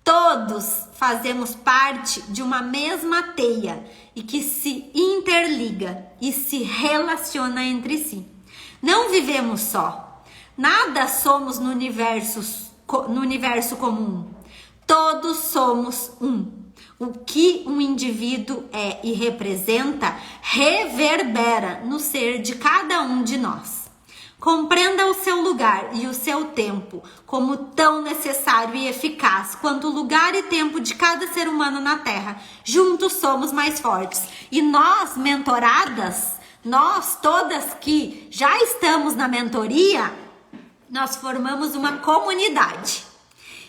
Todos fazemos parte de uma mesma teia e que se interliga e se relaciona entre si. Não vivemos só. Nada somos no universo comum. Todos somos um. O que um indivíduo é e representa reverbera no ser de cada um de nós. Compreenda o seu lugar e o seu tempo como tão necessário e eficaz quanto o lugar e tempo de cada ser humano na Terra. Juntos somos mais fortes. E nós, mentoradas, nós todas que já estamos na mentoria, nós formamos uma comunidade.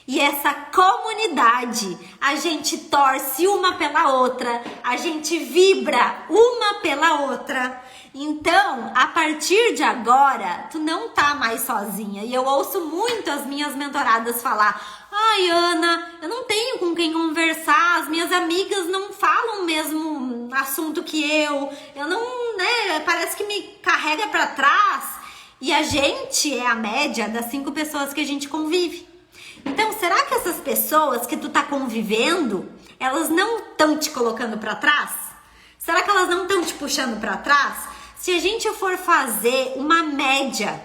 E essa comunidade, a gente torce uma pela outra, a gente vibra uma pela outra. Então, a partir de agora, tu não tá mais sozinha. E eu ouço muito as minhas mentoradas falar: ai, Ana, eu não tenho com quem conversar, as minhas amigas não falam o mesmo assunto que eu não, né, parece que me carrega pra trás. E a gente é a média das 5 pessoas que a gente convive. Então, será que essas pessoas que tu tá convivendo, elas não estão te colocando pra trás? Será que elas não estão te puxando pra trás? Se a gente for fazer uma média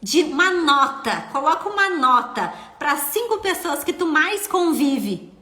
de uma nota, coloca uma nota para 5 pessoas que tu mais convive.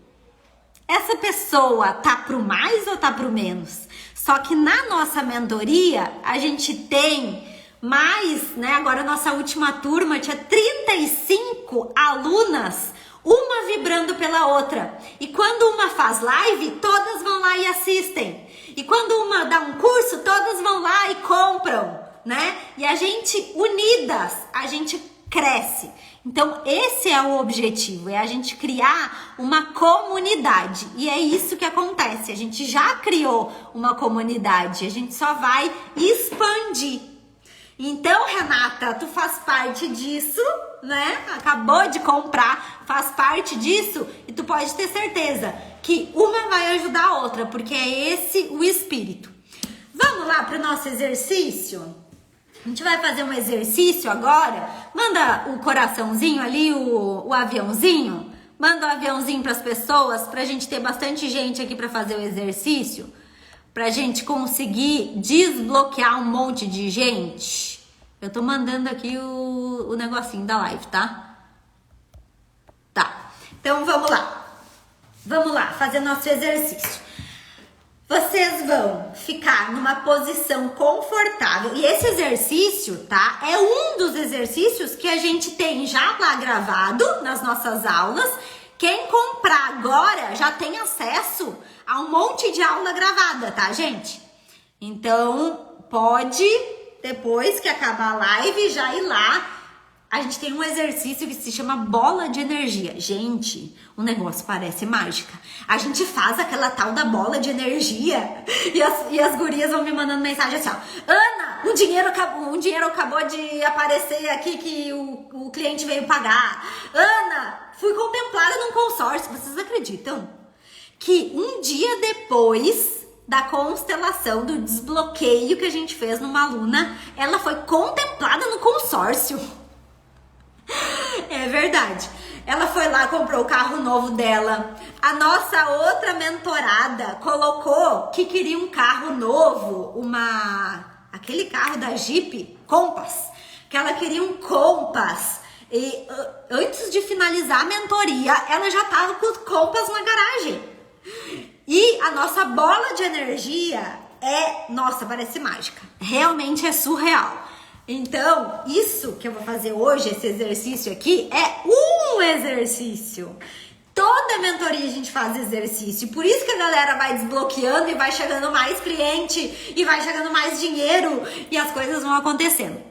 Essa pessoa tá pro mais ou tá pro menos? Só que na nossa mentoria, a gente tem mais, né? Agora nossa última turma tinha 35 alunas, uma vibrando pela outra. E quando uma faz live, todas vão lá e assistem. E quando uma dá um curso, todas vão lá e compram, né? E a gente, unidas, a gente cresce. Então, esse é o objetivo, é a gente criar uma comunidade. E é isso que acontece, a gente já criou uma comunidade, a gente só vai expandir. Então, Renata, tu faz parte disso, né? Acabou de comprar, faz parte disso e tu pode ter certeza que uma vai ajudar a outra, porque é esse o espírito. Vamos lá para o nosso exercício? A gente vai fazer um exercício agora. Manda o coraçãozinho ali, o aviãozinho. Manda o aviãozinho para as pessoas, para a gente ter bastante gente aqui para fazer o exercício. Pra gente conseguir desbloquear um monte de gente. Eu tô mandando aqui o negocinho da live, tá? Tá. Então vamos lá. Vamos lá, fazer nosso exercício. Vocês vão ficar numa posição confortável. E esse exercício, tá? É um dos exercícios que a gente tem já lá gravado nas nossas aulas. Quem comprar agora já tem acesso a um monte de aula gravada, tá, gente? Então, pode, depois que acabar a live, já ir lá a gente tem um exercício que se chama bola de energia. Gente, o negócio parece mágica. A gente faz aquela tal da bola de energia e as gurias vão me mandando mensagem assim, ó. Ana, um dinheiro acabou de aparecer aqui que o cliente veio pagar. Ana, fui contemplada num consórcio. Vocês acreditam que um dia depois da constelação, do desbloqueio que a gente fez numa aluna, ela foi contemplada no consórcio? É verdade. Ela foi lá, comprou o carro novo dela. A nossa outra mentorada colocou que queria um carro novo, aquele carro da Jeep, Compass, que ela queria um Compass. E antes de finalizar a mentoria, ela já tava com o Compass na garagem. E a nossa bola de energia nossa, parece mágica. Realmente é surreal. Então, isso que eu vou fazer hoje, esse exercício aqui, é um exercício. Toda mentoria a gente faz exercício. Por isso que a galera vai desbloqueando e vai chegando mais cliente e vai chegando mais dinheiro e as coisas vão acontecendo.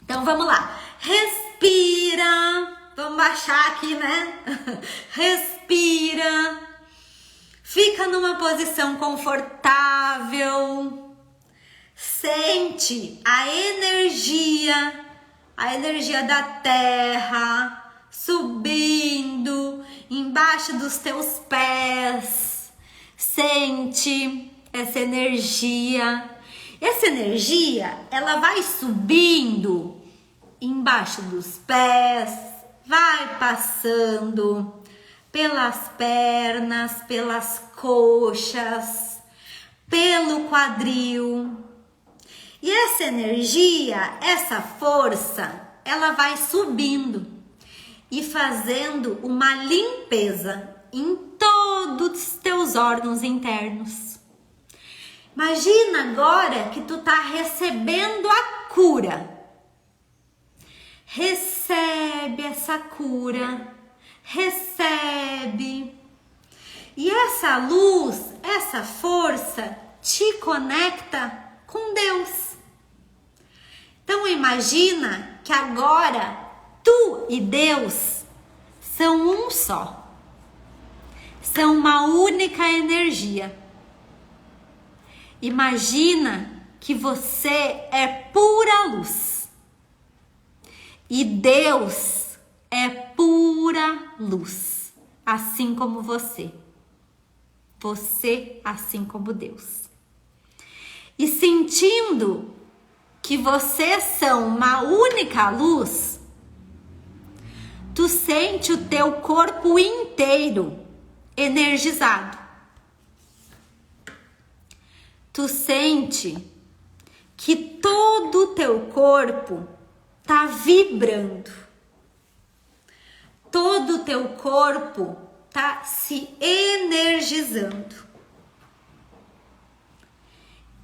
Então, vamos lá. Respira. Vamos baixar aqui, né? Respira. Fica numa posição confortável. Sente a energia da terra subindo embaixo dos teus pés. Sente essa energia. Essa energia, ela vai subindo embaixo dos pés, vai passando pelas pernas, pelas coxas, pelo quadril. E essa energia, essa força, ela vai subindo e fazendo uma limpeza em todos os teus órgãos internos. Imagina agora que tu tá recebendo a cura. Recebe essa cura. Recebe. E essa luz, essa força te conecta com Deus. Então imagina que agora tu e Deus são um só. São uma única energia. Imagina que você é pura luz. E Deus é pura luz, assim como você. Você assim como Deus. E sentindo que vocês são uma única luz, tu sente o teu corpo inteiro energizado. Tu sente que todo o teu corpo tá vibrando. Todo o teu corpo tá se energizando.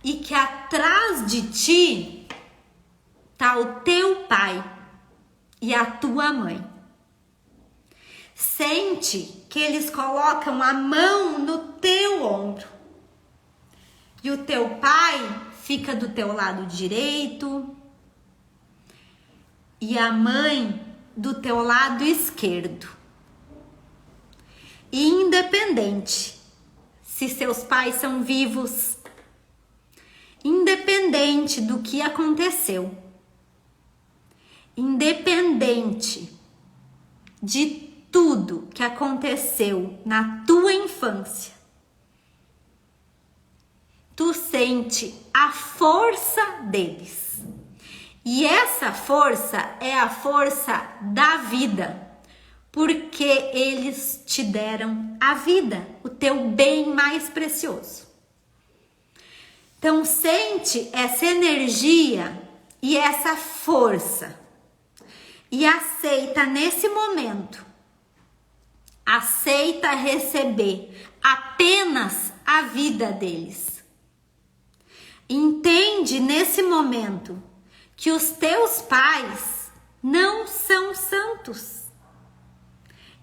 E que atrás de ti tá o teu pai e a tua mãe. Sente que eles colocam a mão no teu ombro. E o teu pai fica do teu lado direito e a mãe do teu lado esquerdo. E independente se seus pais são vivos, independente do que aconteceu, independente de tudo que aconteceu na tua infância, tu sente a força deles. E essa força é a força da vida, porque eles te deram a vida, o teu bem mais precioso. Então sente essa energia e essa força e aceita nesse momento, aceita receber apenas a vida deles. Entende nesse momento que os teus pais não são santos.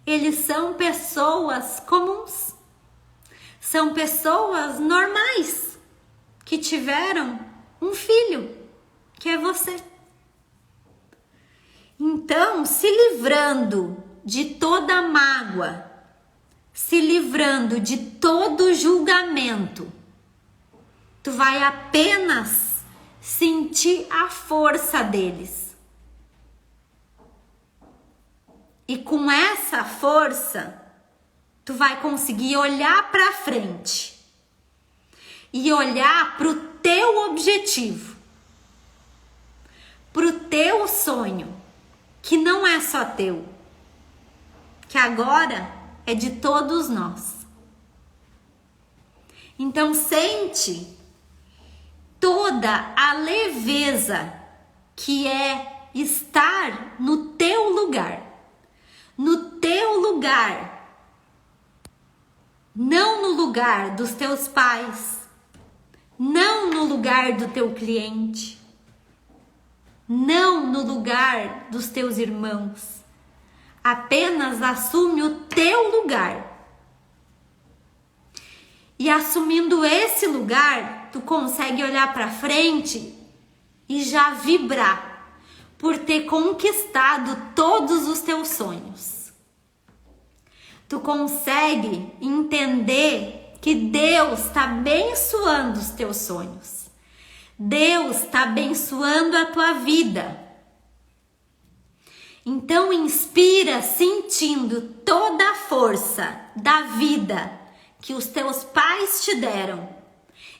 Eles são pessoas comuns. São pessoas normais que tiveram um filho, que é você. Então, se livrando de toda mágoa, se livrando de todo julgamento, tu vai apenas sentir a força deles. E com essa força, tu vai conseguir olhar para frente e olhar para o teu objetivo, para o teu sonho, que não é só teu, que agora é de todos nós. Então sente toda a leveza que é estar no teu lugar. No teu lugar. Não no lugar dos teus pais. Não no lugar do teu cliente. Não no lugar dos teus irmãos. Apenas assume o teu lugar. E assumindo esse lugar, tu consegue olhar para frente e já vibrar por ter conquistado todos os teus sonhos. Tu consegue entender que Deus está abençoando os teus sonhos. Deus está abençoando a tua vida. Então inspira sentindo toda a força da vida que os teus pais te deram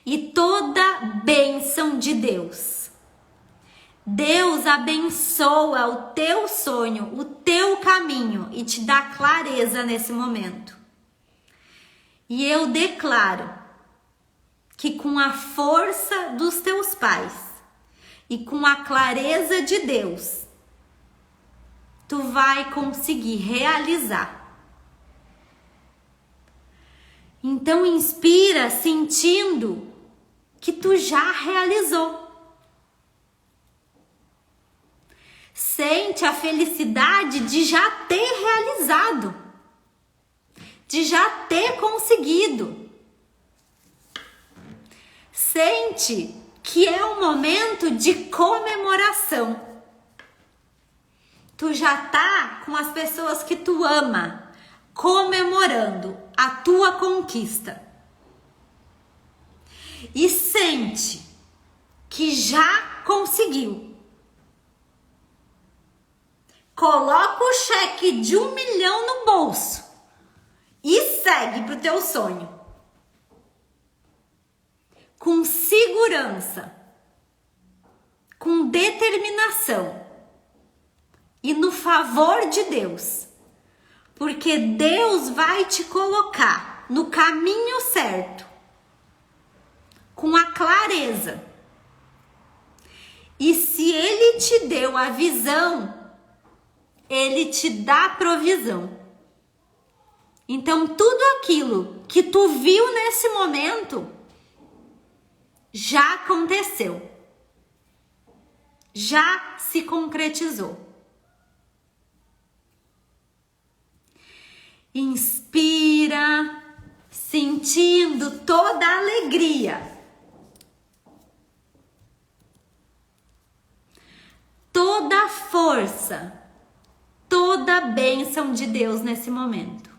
e toda a bênção de Deus. Deus abençoa o teu sonho, o teu caminho e te dá clareza nesse momento. E eu declaro que com a força dos teus pais e com a clareza de Deus, tu vai conseguir realizar. Então inspira sentindo que tu já realizou. Sente a felicidade de já ter realizado, de já ter conseguido. Sente que é um momento de comemoração. Tu já tá com as pessoas que tu ama, comemorando a tua conquista. E sente que já conseguiu. Coloca o cheque de 1 milhão no bolso e segue pro teu sonho. Com segurança, com determinação e no favor de Deus. Porque Deus vai te colocar no caminho certo, com a clareza. E se Ele te deu a visão, Ele te dá provisão. Então tudo aquilo que tu viu nesse momento já aconteceu. Já se concretizou. Inspira, sentindo toda a alegria. Toda a força, toda a bênção de Deus nesse momento.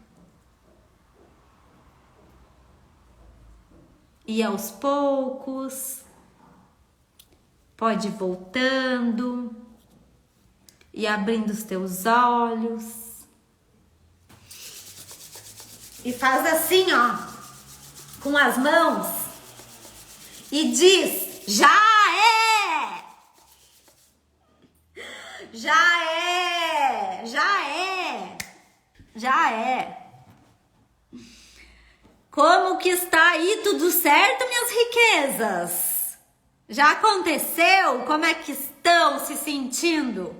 E aos poucos, pode ir voltando e abrindo os teus olhos. E faz assim, ó, com as mãos e diz: já é! Já é! Já é! Já é! Como que está aí? Tudo certo, minhas riquezas? Já aconteceu? Como é que estão se sentindo?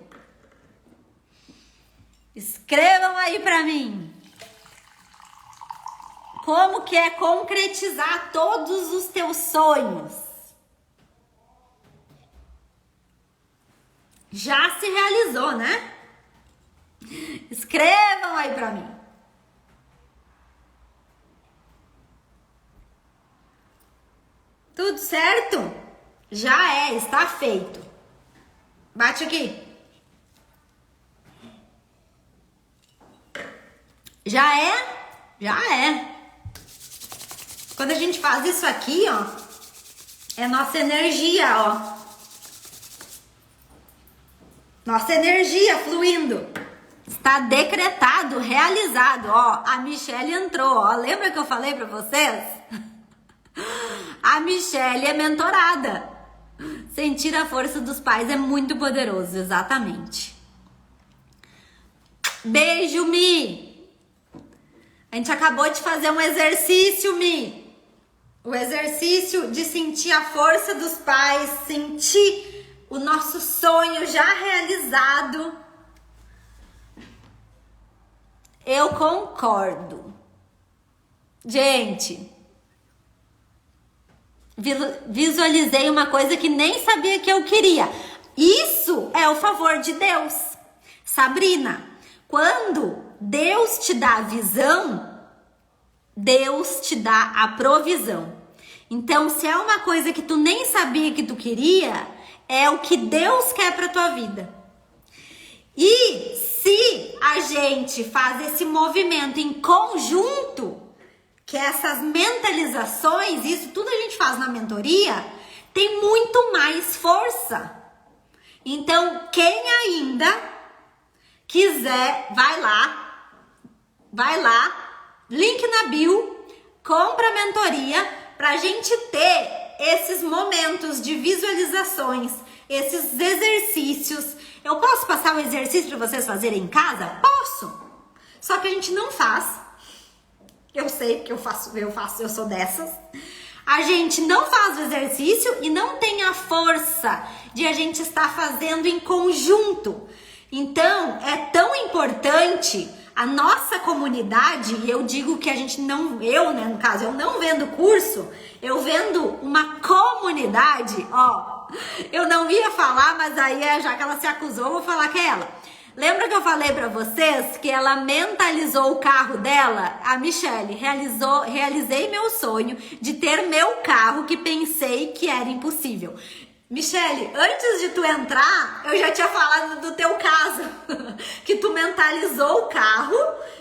Escrevam aí pra mim. Como que é concretizar todos os teus sonhos? Já se realizou, né? Escrevam aí pra mim. Tudo certo? Já é, está feito. Bate aqui. Já é? Já é. Quando a gente faz isso aqui, ó, é nossa energia, ó. Nossa energia fluindo. Está decretado, realizado, ó. A Michelle entrou, ó. Lembra que eu falei pra vocês? A Michelle é mentorada. Sentir a força dos pais é muito poderoso, exatamente. Beijo, Mi. A gente acabou de fazer um exercício, Mi. O exercício de sentir a força dos pais, sentir o nosso sonho já realizado. Eu concordo. Gente, visualizei uma coisa que nem sabia que eu queria. Isso é o favor de Deus. Sabrina, quando Deus te dá a visão, Deus te dá a provisão. Então, se é uma coisa que tu nem sabia que tu queria, é o que Deus quer pra tua vida. E se a gente faz esse movimento em conjunto, que essas mentalizações, isso tudo a gente faz na mentoria, tem muito mais força. Então, quem ainda quiser, vai lá, link na bio, compra a mentoria pra gente ter esses momentos de visualizações, esses exercícios. Eu posso passar um exercício para vocês fazerem em casa? Posso. Só que a gente não faz. Eu sei que eu sou dessas. A gente não faz o exercício e não tem a força de a gente estar fazendo em conjunto. Então, é tão importante a nossa comunidade, e eu digo que a gente não, eu, né, no caso, eu não vendo curso, eu vendo uma comunidade, ó. Eu não ia falar, mas aí, já que ela se acusou, eu vou falar que é ela. Lembra que eu falei pra vocês que ela mentalizou o carro dela? A Michelle realizei meu sonho de ter meu carro que pensei que era impossível. Michelle, antes de tu entrar, eu já tinha falado do teu caso, que tu mentalizou o carro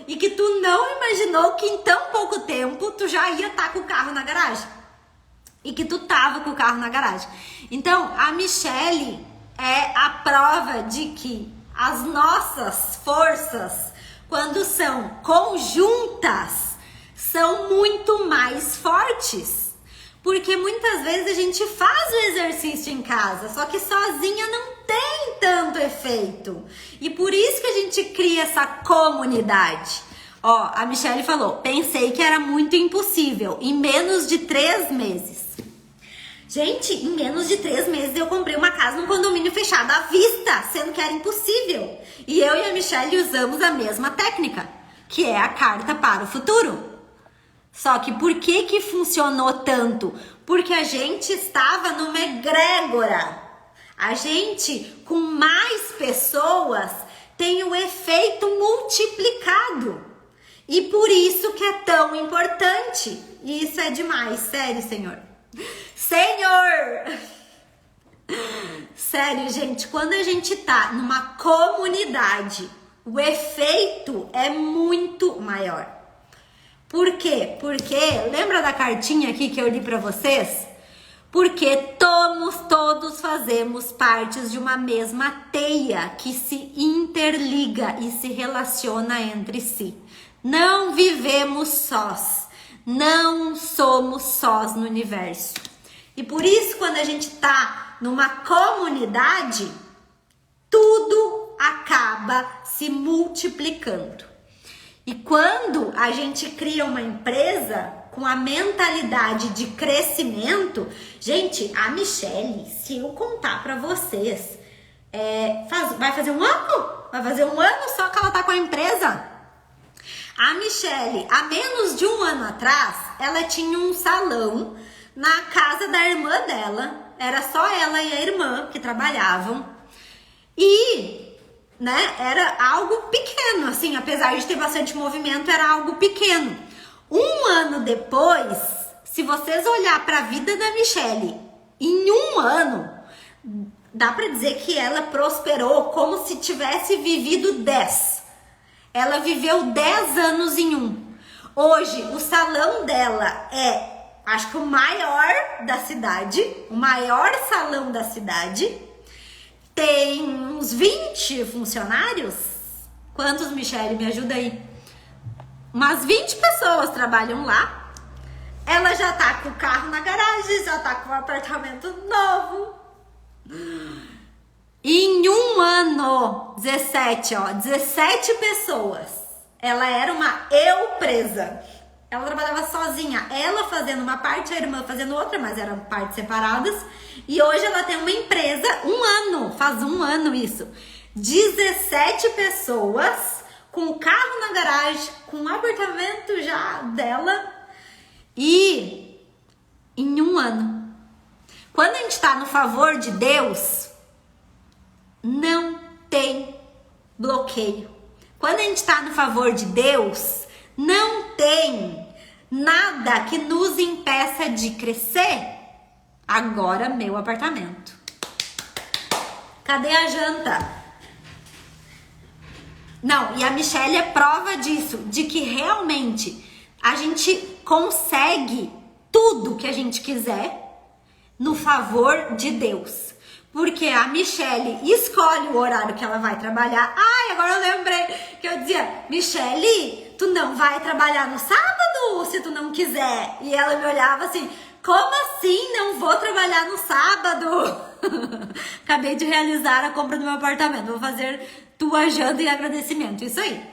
e que tu não imaginou que em tão pouco tempo tu já ia estar com o carro na garagem. E que tu tava com o carro na garagem. Então, a Michelle é a prova de que as nossas forças, quando são conjuntas, são muito mais fortes. Porque muitas vezes a gente faz o exercício em casa, só que sozinha não tem tanto efeito. E por isso que a gente cria essa comunidade. Ó, a Michelle falou, pensei que era muito impossível, em menos de 3 meses. Gente, em menos de 3 meses eu comprei uma casa num condomínio fechado à vista, sendo que era impossível. E eu e a Michelle usamos a mesma técnica, que é a carta para o futuro. Só que por que funcionou tanto? Porque a gente estava numa egrégora. A gente, com mais pessoas, tem o efeito multiplicado. E por isso que é tão importante. E isso é demais, sério, Senhor. Senhor! Sério, gente, quando a gente tá numa comunidade, o efeito é muito maior. Por quê? Porque, lembra da cartinha aqui que eu li pra vocês? Porque todos fazemos partes de uma mesma teia que se interliga e se relaciona entre si. Não vivemos sós. Não somos sós no universo. E por isso, quando a gente tá numa comunidade, tudo acaba se multiplicando. E quando a gente cria uma empresa com a mentalidade de crescimento, gente, a Michelle, se eu contar pra vocês, vai fazer um ano? Vai fazer um ano só que ela tá com a empresa? A Michelle, há menos de um ano atrás, ela tinha um salão na casa da irmã dela. Era só ela e a irmã que trabalhavam. E, né, era algo pequeno, assim, apesar de ter bastante movimento, era algo pequeno. Um ano depois, se vocês olhar para a vida da Michelle, em um ano, dá para dizer que ela prosperou como se tivesse vivido 10. Ela viveu 10 anos em um. Hoje, o salão dela é, acho que o maior da cidade, o maior salão da cidade. Tem uns 20 funcionários. Quantos, Michele? Me ajuda aí. Umas 20 pessoas trabalham lá. Ela já tá com o carro na garagem, já tá com um apartamento novo. Em um ano, 17 pessoas. Ela era uma presa. Ela trabalhava sozinha, ela fazendo uma parte, a irmã fazendo outra, mas eram partes separadas. E hoje ela tem uma empresa, faz um ano isso. 17 pessoas, com o carro na garagem, com um apartamento já dela. E em um ano. Quando a gente tá no favor de Deus, não tem bloqueio. Quando a gente tá no favor de Deus, não tem nada que nos impeça de crescer. Agora, meu apartamento. Cadê a janta? Não, e a Michele é prova disso, de que realmente a gente consegue tudo que a gente quiser no favor de Deus. Porque a Michele escolhe o horário que ela vai trabalhar. Ai, agora eu lembrei que eu dizia, Michele, tu não vai trabalhar no sábado se tu não quiser. E ela me olhava assim, como assim não vou trabalhar no sábado? Acabei de realizar a compra do meu apartamento. Vou fazer tua janta em agradecimento. Isso aí.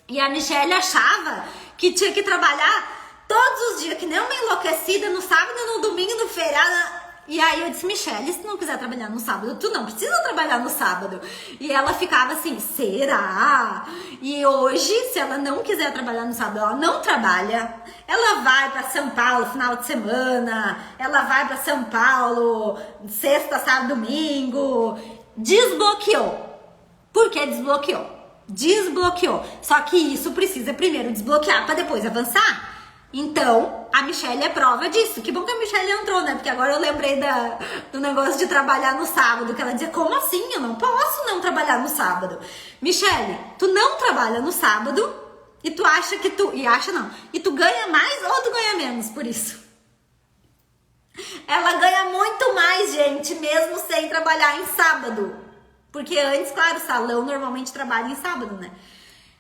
E a Michele achava que tinha que trabalhar todos os dias, que nem uma enlouquecida, no sábado, no domingo, no feriado. E aí eu disse, Michele, se tu não quiser trabalhar no sábado, tu não precisa trabalhar no sábado. E ela ficava assim, será? E hoje, se ela não quiser trabalhar no sábado, ela não trabalha. Ela vai pra São Paulo final de semana, ela vai pra São Paulo sexta, sábado, domingo. Desbloqueou. Por que desbloqueou? Desbloqueou. Só que isso precisa primeiro desbloquear pra depois avançar. Então, a Michele é prova disso. Que bom que a Michele entrou, né? Porque agora eu lembrei do negócio de trabalhar no sábado. Que ela dizia, como assim? Eu não posso não trabalhar no sábado. Michele, tu não trabalha no sábado e tu acha que tu... E acha não. E tu ganha mais ou tu ganha menos por isso? Ela ganha muito mais, gente, mesmo sem trabalhar em sábado. Porque antes, claro, o salão normalmente trabalha em sábado, né?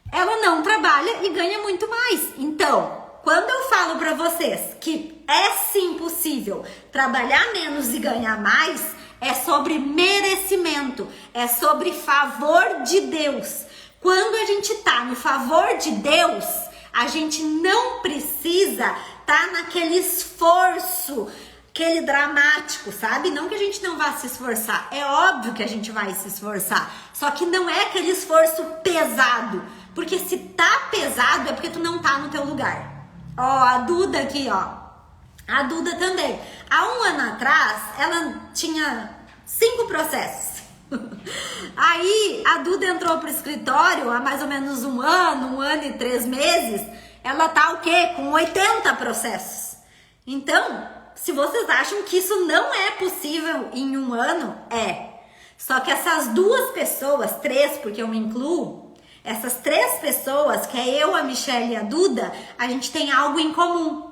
Ela não trabalha e ganha muito mais. Então... Quando eu falo pra vocês que é sim possível trabalhar menos e ganhar mais, é sobre merecimento, é sobre favor de Deus. Quando a gente tá no favor de Deus, a gente não precisa tá naquele esforço, aquele dramático, sabe? Não que a gente não vá se esforçar, é óbvio que a gente vai se esforçar, só que não é aquele esforço pesado, porque se tá pesado é porque tu não tá no teu lugar. Ó, a Duda aqui, ó. A Duda também. Há um ano atrás, ela tinha 5 processos. Aí, a Duda entrou pro escritório há mais ou menos um ano e 3 meses. Ela tá o quê? Com 80 processos. Então, se vocês acham que isso não é possível em um ano, é. Só que essas 2 pessoas, 3, porque eu me incluo, essas 3 pessoas, que é eu, a Michele e a Duda, a gente tem algo em comum.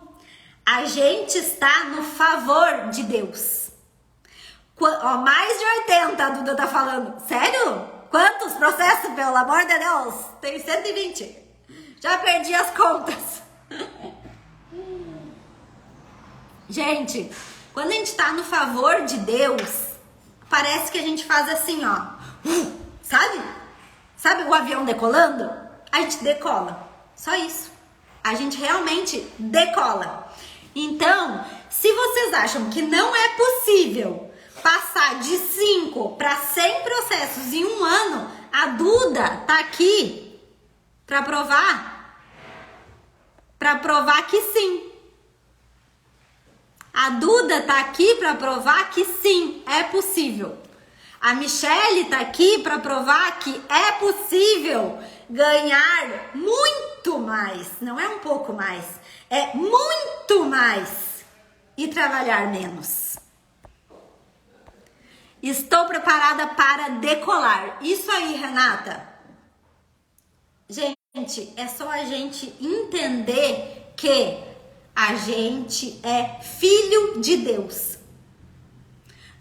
A gente está no favor de Deus. Ó, mais de 80, a Duda tá falando. Sério? Quantos processos, pelo amor de Deus? Tem 120. Já perdi as contas. Gente, quando a gente tá no favor de Deus, parece que a gente faz assim, ó. Sabe? Sabe o avião decolando? A gente decola. Só isso. A gente realmente decola. Então, se vocês acham que não é possível passar de 5 para 100 processos em um ano, a Duda tá aqui para provar. Para provar que sim. A Duda tá aqui para provar que sim, é possível. A Michele tá aqui para provar que é possível ganhar muito mais, não é um pouco mais, é muito mais e trabalhar menos. Estou preparada para decolar. Isso aí, Renata. Gente, Gente, é só a gente entender que a gente é filho de Deus.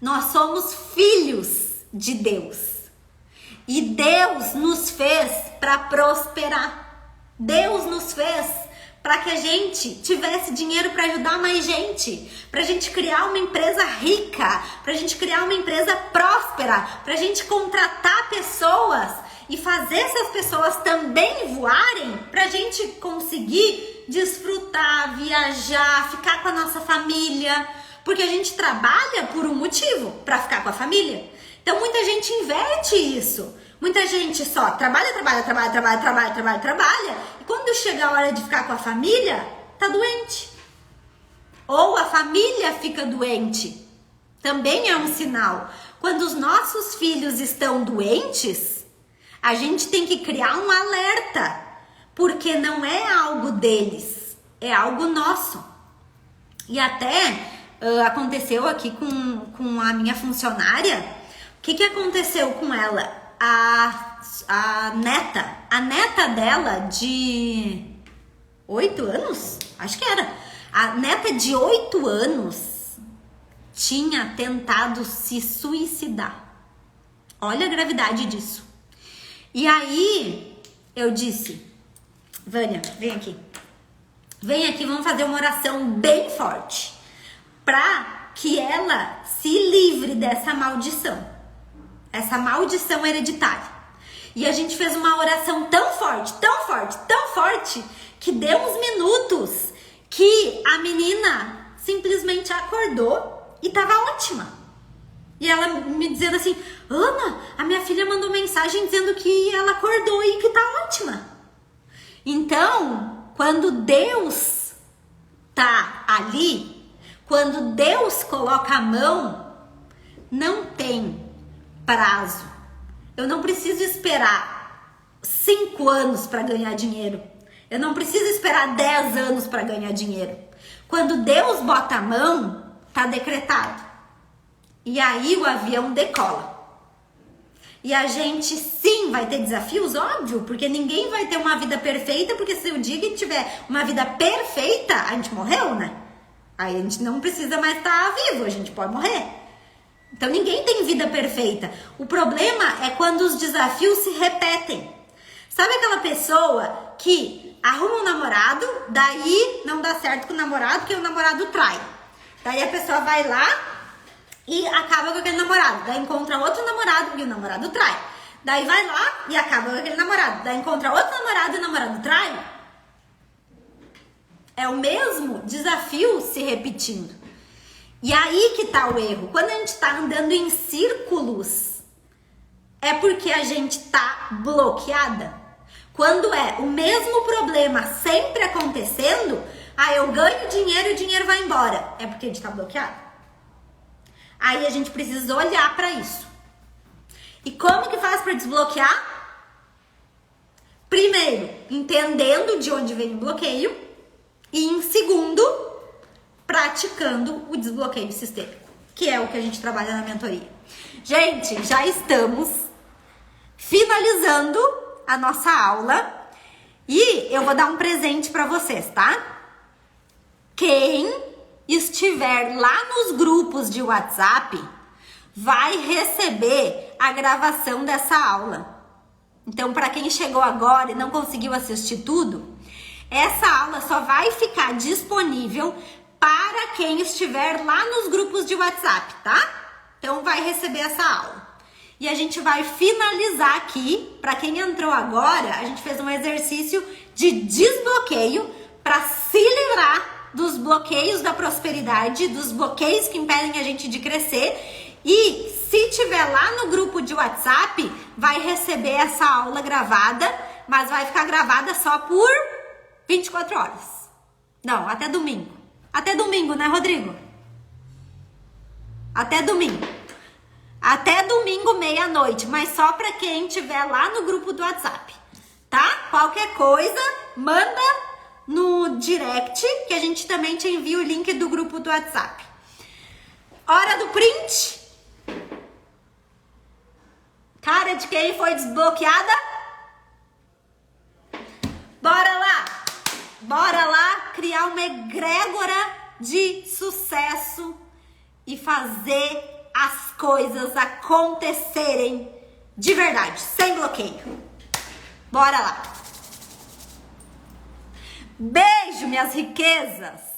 Nós somos filhos de Deus. E Deus nos fez para prosperar. Deus nos fez para que a gente tivesse dinheiro para ajudar mais gente, para a gente criar uma empresa rica, para a gente criar uma empresa próspera, para a gente contratar pessoas e fazer essas pessoas também voarem, para a gente conseguir desfrutar, viajar, ficar com a nossa família, porque a gente trabalha por um motivo, para ficar com a família. Então muita gente inverte isso. Muita gente só trabalha, e quando chega a hora de ficar com a família, tá doente. Ou a família fica doente. Também é um sinal. Quando os nossos filhos estão doentes, a gente tem que criar um alerta, porque não é algo deles, é algo nosso. E até aconteceu aqui com a minha funcionária. O que aconteceu com ela? A neta dela de 8 anos, acho que era, a neta de 8 anos tinha tentado se suicidar. Olha a gravidade disso. E aí eu disse, Vânia, vem aqui, vamos fazer uma oração bem forte para que ela se livre dessa maldição. Essa maldição hereditária. E a gente fez uma oração tão forte, que deu uns minutos que a menina simplesmente acordou e tava ótima. E ela me dizendo assim, Ana, a minha filha mandou mensagem dizendo que ela acordou e que tá ótima. Então, quando Deus tá ali, quando Deus coloca a mão, não tem prazo. Eu não preciso esperar 5 anos para ganhar dinheiro. Eu não preciso esperar 10 anos para ganhar dinheiro. Quando Deus bota a mão, tá decretado. E aí o avião decola. E a gente sim vai ter desafios, óbvio, porque ninguém vai ter uma vida perfeita, porque se o dia que tiver uma vida perfeita, a gente morreu, né? Aí a gente não precisa mais estar vivo, a gente pode morrer. Então ninguém tem vida perfeita. O problema é quando os desafios se repetem. Sabe aquela pessoa que arruma um namorado, daí não dá certo com o namorado porque o namorado trai. Daí a pessoa vai lá e acaba com aquele namorado. Daí encontra outro namorado e o namorado trai. Daí vai lá e acaba com aquele namorado. Daí encontra outro namorado e o namorado trai. É o mesmo desafio se repetindo. E aí que tá o erro. Quando a gente tá andando em círculos, é porque a gente tá bloqueada. Quando é o mesmo problema sempre acontecendo, eu ganho dinheiro e o dinheiro vai embora. É porque a gente tá bloqueado. Aí a gente precisa olhar pra isso. E como que faz pra desbloquear? Primeiro, entendendo de onde vem o bloqueio. E em segundo, praticando o desbloqueio sistêmico, que é o que a gente trabalha na mentoria. Gente, já estamos finalizando a nossa aula e eu vou dar um presente para vocês, tá? Quem estiver lá nos grupos de WhatsApp vai receber a gravação dessa aula. Então, para quem chegou agora e não conseguiu assistir tudo, essa aula só vai ficar disponível para quem estiver lá nos grupos de WhatsApp, tá? Então vai receber essa aula. E a gente vai finalizar aqui, para quem entrou agora, a gente fez um exercício de desbloqueio para se livrar dos bloqueios da prosperidade, dos bloqueios que impedem a gente de crescer. E se tiver lá no grupo de WhatsApp, vai receber essa aula gravada, mas vai ficar gravada só por 24 horas. Não, até domingo. Até domingo, né, Rodrigo? Até domingo. Até domingo, meia-noite. Mas só pra quem estiver lá no grupo do WhatsApp. Tá? Qualquer coisa, manda no direct, que a gente também te envia o link do grupo do WhatsApp. Hora do print. Cara de quem foi desbloqueada? criar uma egrégora de sucesso e fazer as coisas acontecerem de verdade, sem bloqueio. Bora lá! Beijo, minhas riquezas!